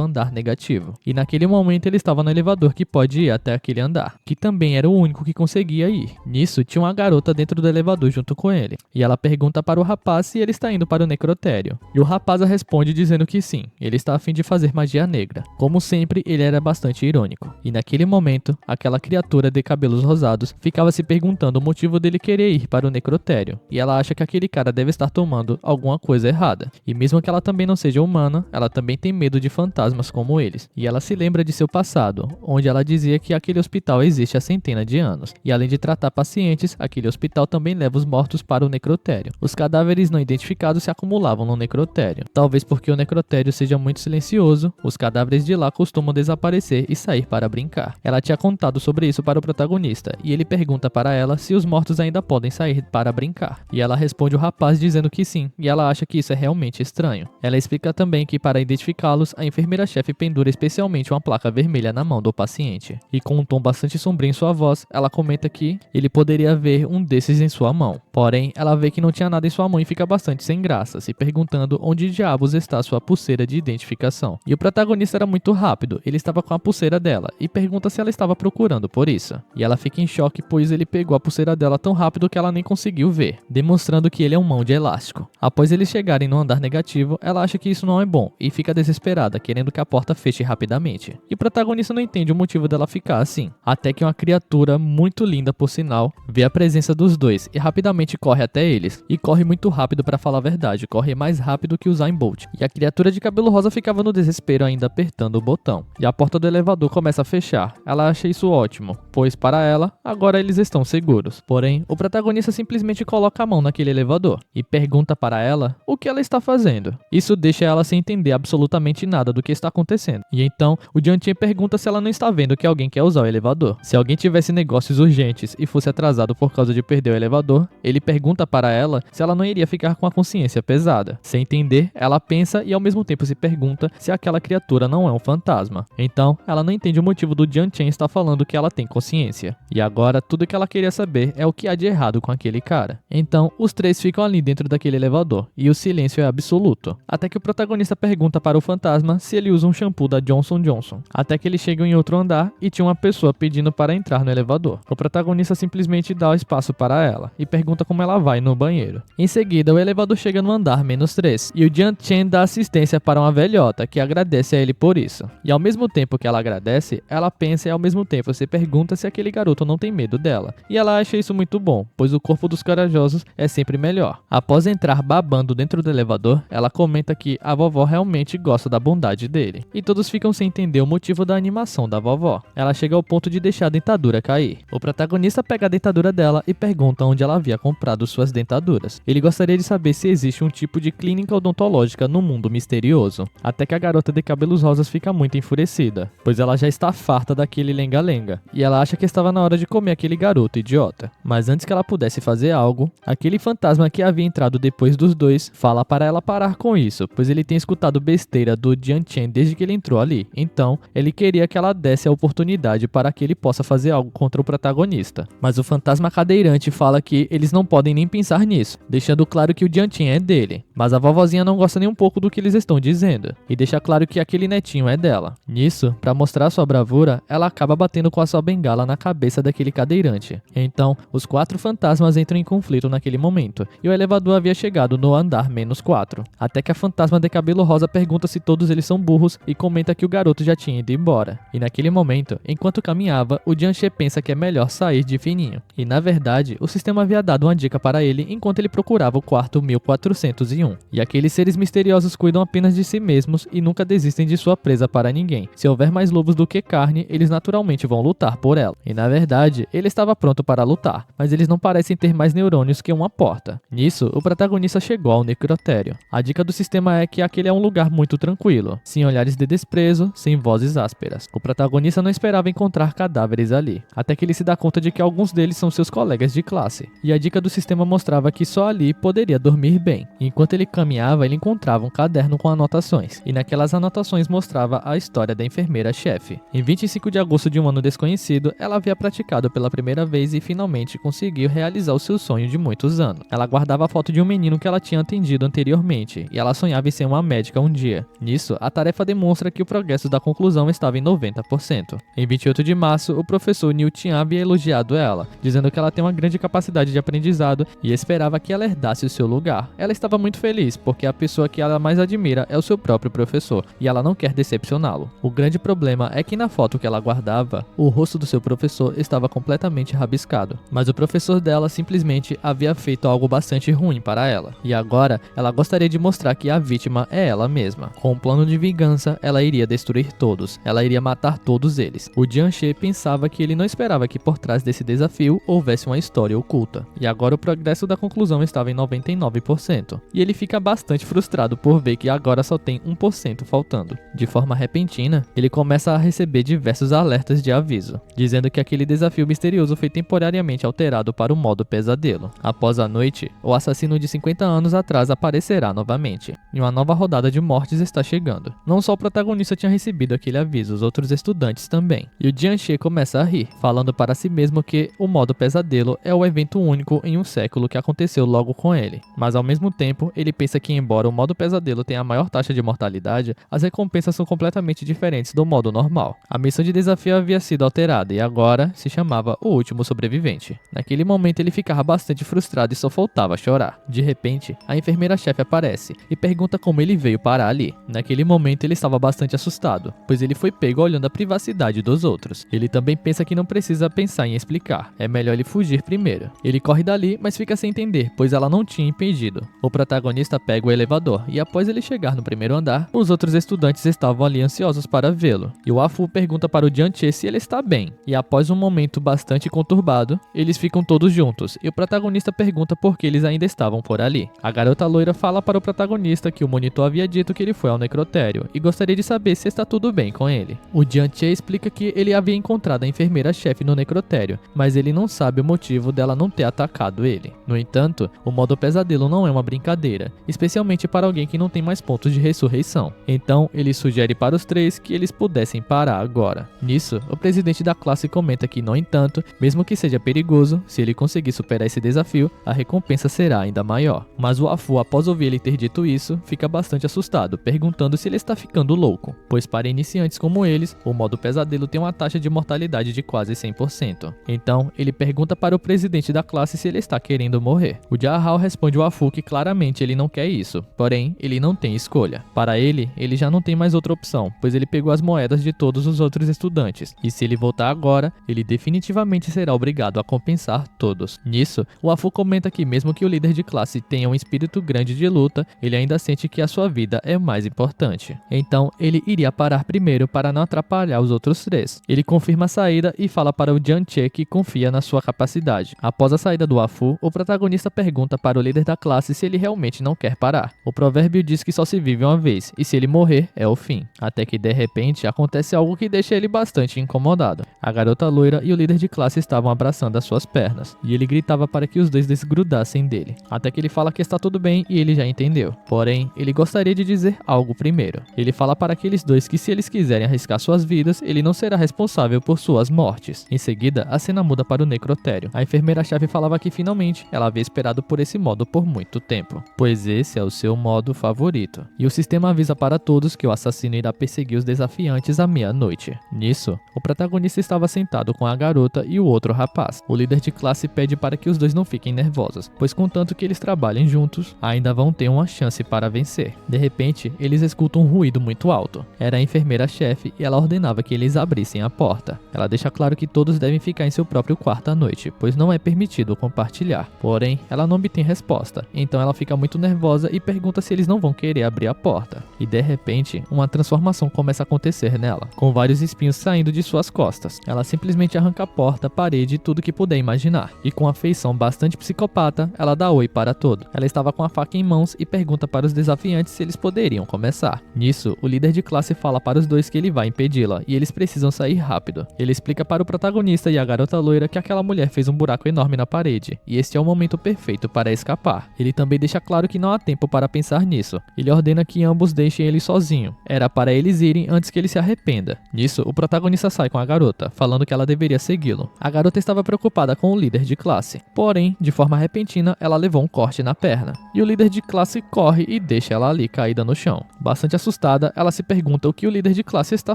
[SPEAKER 1] andar negativo, e naquele momento ele estava no elevador que pode ir até aquele andar, que também era o único que conseguia ir. Nisso, tinha uma garota dentro do elevador junto com ele, e ela pergunta para o rapaz se ele está indo para o necrotério, e o rapaz responde dizendo que sim, ele está a fim de fazer magia negra. Como sempre, ele era bastante irônico, e naquele momento, aquela criatura de cabelos rosados ficava se perguntando o motivo dele querer ir para o necrotério, e ela acha que aquele cara deve estar tomando alguma coisa errada. E mesmo que ela também não seja humana, ela também tem medo de fantasmas como eles, e ela se lembra de seu passado, onde ela dizia que aquele hospital existe há centenas de anos, e além de tratar pacientes, aquele hospital também leva os mortos para o necrotério. Os cadáveres não identificados se acumulavam no necrotério. Talvez porque o necrotério seja muito silencioso, os cadáveres de lá costumam desaparecer e sair para brincar. Ela tinha contado sobre isso para o protagonista, e ele pergunta para ela se os mortos ainda podem sair para brincar. E ela responde o rapaz dizendo que sim, e ela acha que isso é realmente estranho. Ela explica também que para identificá-los, a enfermeira-chefe pendura especialmente uma placa vermelha na mão do paciente. E com um tom bastante sombrio em sua voz, ela comenta que ele poderia ver um desses em sua mão. Porém, ela vê que não tinha nada em sua mão e fica bastante sem graça, se perguntando onde diabos está sua pulseira de identificação. E o protagonista era muito rápido, ele estava com a pulseira dela, e pergunta se ela estava procurando por isso. E ela fica em choque, pois ele pegou a pulseira dela tão rápido que ela nem conseguiu ver, demonstrando que ele é um mão de elástico. Após eles chegarem no andar negativo, ela acha que isso não é bom, e fica desesperada, querendo que a porta feche rapidamente. E o protagonista não entende o motivo dela ficar assim, até que uma criatura muito linda, por sinal, vê a presença dos dois, e rapidamente corre até eles, e corre muito rápido para falar a verdade, corre mais rápido que o Usain Bolt. E a criatura de cabelo rosa ficava no desespero ainda apertando o botão, e a porta do elevador começa a fechar. Ela acha isso ótimo, pois para ela, agora eles estão seguros. Porém, o protagonista simplesmente coloca a mão naquele elevador, e pergunta para ela o que ela está fazendo. Isso deixa ela sem entender absolutamente nada do que está acontecendo. E então, o Jianche pergunta se ela não está vendo que alguém quer usar o elevador. Se alguém tivesse negócios urgentes e fosse atrasado por causa de perder o elevador, ele pergunta para ela se ela não iria ficar com a consciência pesada. Sem entender, ela pensa e ao mesmo tempo se pergunta se aquela criatura não é um fantasma. Então, ela não entende o motivo do Jianche estar falando que ela tem consciência. E agora, tudo que ela queria saber é o que há de errado com aquele cara. Então, os três ficam ali dentro daquele elevador, e o silêncio é absoluto. Até que o protagonista pergunta para o fantasma se ele usa um shampoo da Johnson & Johnson. Até que eles chegam em outro andar e tinha uma pessoa pedindo para entrar no elevador. O protagonista simplesmente dá o espaço para ela e pergunta como ela vai no banheiro. Em seguida, o elevador chega no andar -3 e o Jianche dá assistência para uma velhota que agradece a ele por isso. E ao mesmo tempo que ela agradece, ela pensa e ao mesmo tempo se pergunta se aquele garoto não tem medo dela. E ela acha isso muito bom, pois o corpo dos corajosos é sempre melhor. Após entrar babando dentro do elevador, ela comenta que a vovó realmente gosta da bondade dele. E todos ficam sem entender o motivo da animação da vovó. Ela chega ao ponto de deixar a dentadura cair. O protagonista pega a dentadura dela e pergunta onde ela havia comprado suas dentaduras. Ele gostaria de saber se existe um tipo de clínica odontológica no mundo misterioso. Até que a garota de cabelos rosas fica muito enfurecida, pois ela já está farta daquele lenga-lenga. E ela acha que estava na hora de comer aquele garoto idiota. Mas antes que ela pudesse fazer algo, aquele fantasma que havia entrado depois dos dois fala para ela parar com isso, pois ele tem escutado besteira do Jianche desde que ele entrou ali. Então, ele queria que ela desse a oportunidade para que ele possa fazer algo contra o protagonista. Mas o fantasma cadeirante fala que eles não podem nem pensar nisso, deixando claro que o Jianche é dele. Mas a vovozinha não gosta nem um pouco do que eles estão dizendo, e deixa claro que aquele netinho é dela. Nisso, para mostrar sua bravura, ela acaba batendo com a sua bengala na cabeça daquele cadeirante. Então, os 4 fantasmas entram em conflito naquele momento, e o elevador havia chegado no andar -4, até que a fantasma de cabelo rosa pergunta se todos eles são burros e comenta que o garoto já tinha ido embora. E naquele momento, enquanto caminhava, o Jianxie pensa que é melhor sair de fininho. E na verdade, o sistema havia dado uma dica para ele enquanto ele procurava o quarto 1401. E aqueles seres misteriosos cuidam apenas de si mesmos e nunca desistem de sua presa para ninguém. Se houver mais lobos do que carne, eles naturalmente vão lutar por ela. E na verdade, ele estava pronto para lutar, mas eles não parecem ter mais neurônios que uma porta. Nisso, o protagonista chegou ao necrotério. A dica do sistema é que aquele é um lugar muito tranquilo, sem olhares de desprezo, sem vozes ásperas. O protagonista não esperava encontrar cadáveres ali, até que ele se dá conta de que alguns deles são seus colegas de classe. E a dica do sistema mostrava que só ali poderia dormir bem. Enquanto ele caminhava, ele encontrava um caderno com anotações, e naquelas anotações mostrava a história da enfermeira-chefe. Em 25 de agosto de um ano desconhecido, ela havia praticado pela primeira vez e finalmente conseguiu realizar o seu sonho de muitos anos. Ela guardava a foto de um menino que ela tinha atendido anteriormente, e ela sonhava em ser uma médica um dia. Nisso, a tarefa demonstra que o progresso da conclusão estava em 90%. Em 28 de março, o professor Niu Tian havia elogiado ela, dizendo que ela tem uma grande capacidade de aprendizado e esperava que ela herdasse o seu lugar. Ela estava muito feliz, porque a pessoa que ela mais admira é o seu próprio professor, e ela não quer decepcioná-lo. O grande problema é que na foto que ela guardava, o rosto do seu professor estava completamente rabiscado, mas o professor dela simplesmente havia feito algo bastante ruim para ela, e agora ela gostaria de mostrar que a vítima é ela mesma. Com um plano de vingança, ela iria destruir todos, ela iria matar todos eles. O Jianxie pensava que ele não esperava que por trás desse desafio houvesse uma história oculta, e agora o progresso da conclusão estava em 99%, e ele fica bastante frustrado por ver que agora só tem 1% faltando. De forma repentina, ele começa a receber diversos alertas de aviso, dizendo que aquele desafio misterioso foi temporariamente alterado para o modo pesadelo. Após a noite, o assassino de 50 anos atrás aparecerá novamente, e uma nova rodada de mortes está chegando. Não só o protagonista tinha recebido aquele aviso, os outros estudantes também. E o Jianxie começa a rir, falando para si mesmo que o modo pesadelo é o evento único em um século que aconteceu logo com ele. Mas ao mesmo tempo, ele pensa que embora o modo pesadelo tenha a maior taxa de mortalidade, as recompensas são completamente diferentes do modo normal. A missão de desafio havia sido alterada e agora se chamava O Último Sobrevivente. Naquele momento ele ficava bastante frustrado e só faltava chorar. De repente, a enfermeira-chefe aparece e pergunta como ele veio parar ali. Naquele momento ele estava bastante assustado, pois ele foi pego olhando a privacidade dos outros. Ele também pensa que não precisa pensar em explicar, é melhor ele fugir primeiro. Ele corre dali, mas fica sem entender, pois ela não tinha impedido. O protagonista pega o elevador e após ele chegar no primeiro andar, os outros estudantes estavam ali ansiosos para vê-lo. E o Afu pergunta para o Jianxie se ele está bem. E após um momento bastante conturbado, eles ficam todos juntos e o protagonista pergunta por que eles ainda estavam por ali. A garota loira fala para o protagonista que o monitor havia dito que ele foi ao necrotério e gostaria de saber se está tudo bem com ele. O Jianxie explica que ele havia encontrado a enfermeira-chefe no necrotério, mas ele não sabe o motivo dela não ter atacado ele. No entanto, o modo pesadelo não é uma brincadeira, especialmente para alguém que não tem mais pontos de ressurreição. Então, ele sugere para os três que eles pudessem parar agora. Nisso, o presidente da classe comenta que, no entanto, mesmo que seja perigoso, se ele conseguir superar esse desafio, a recompensa será ainda maior. Mas o Afu, após ouvir ele ter dito isso, fica bastante assustado, perguntando se ele está ficando louco, pois para iniciantes como eles, o modo pesadelo tem uma taxa de mortalidade de quase 100%. Então, ele pergunta para o presidente da classe se ele está querendo morrer. O Jiahao responde ao Afu que claramente ele não quer isso, porém, ele não tem escolha. Para ele já não tem mais outra opção, pois ele pegou as moedas de todos os outros estudantes, e se ele voltar agora, ele definitivamente será obrigado a compensar todos. Nisso, o Afu comenta que mesmo que o líder de classe tenha um espírito grande de luta, ele ainda sente que a sua vida é mais importante. Então, ele iria parar primeiro para não atrapalhar os outros três. Ele confirma a saída e fala para o Jianxie que confia na sua capacidade. Após a saída do Afu, o protagonista pergunta para o líder da classe se ele realmente não quer parar. O provérbio diz que só se vive uma vez, e se ele morrer, é o fim. Até que de repente acontece algo que deixa ele bastante incomodado. A garota loira e o líder de classe estavam abraçando as suas pernas, e ele gritava para que os dois desgrudassem dele. Até que ele fala que está tudo bem e ele já entendeu. Porém, ele gostaria de dizer algo primeiro. Ele fala para aqueles dois que se eles quiserem arriscar suas vidas, ele não será responsável por suas mortes. Em seguida, a cena muda para o necrotério. A enfermeira-chefe falava que finalmente ela havia esperado por esse modo por muito tempo, pois esse é o seu modo favorito. E o sistema avisa para todos que o assassino irá perseguir os desafiantes à meia-noite. Nisso, o protagonista estava sentado com a garota e o outro rapaz. O líder de classe pede para que os dois não fiquem nervosos, pois contanto que eles trabalhem juntos, ainda vão ter uma chance para vencer. De repente, eles escutam um ruído muito alto. Era a enfermeira-chefe e ela ordenava que eles abrissem a porta. Ela deixa claro que todos devem ficar em seu próprio quarto à noite, pois não é permitido compartilhar. Porém, ela não obtém resposta, então ela fica muito nervosa e pergunta se eles não vão querer abrir a porta. E de repente, uma transformação começa a acontecer nela, com vários espinhos saindo de suas costas. Ela simplesmente arranca a porta, a parede e tudo que puder imaginar. E com a feição bastante psicopata, ela dá oi para todo. Ela estava com a faca em mãos e pergunta para os desafiantes se eles poderiam começar. Nisso, o líder de classe fala para os dois que ele vai impedi-la e eles precisam sair rápido. Ele explica para o protagonista e a garota loira que aquela mulher fez um buraco enorme na parede e este é o momento perfeito para escapar. Ele também deixa claro que não há tempo para pensar nisso. Ele ordena que ambos deixem ele sozinho. Era para eles irem antes que ele se arrependa. Nisso, o protagonista sai com a garota, falando que ela deveria segui-lo. A garota estava preocupada com o líder de classe. Porém, de forma repentina, ela levou um corte na perna. E o líder de classe corre e deixa ela ali caída no chão. Bastante assustada, ela se pergunta o que o líder de classe está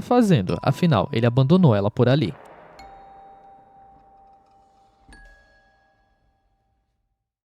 [SPEAKER 1] fazendo. Afinal, ele abandonou ela por ali.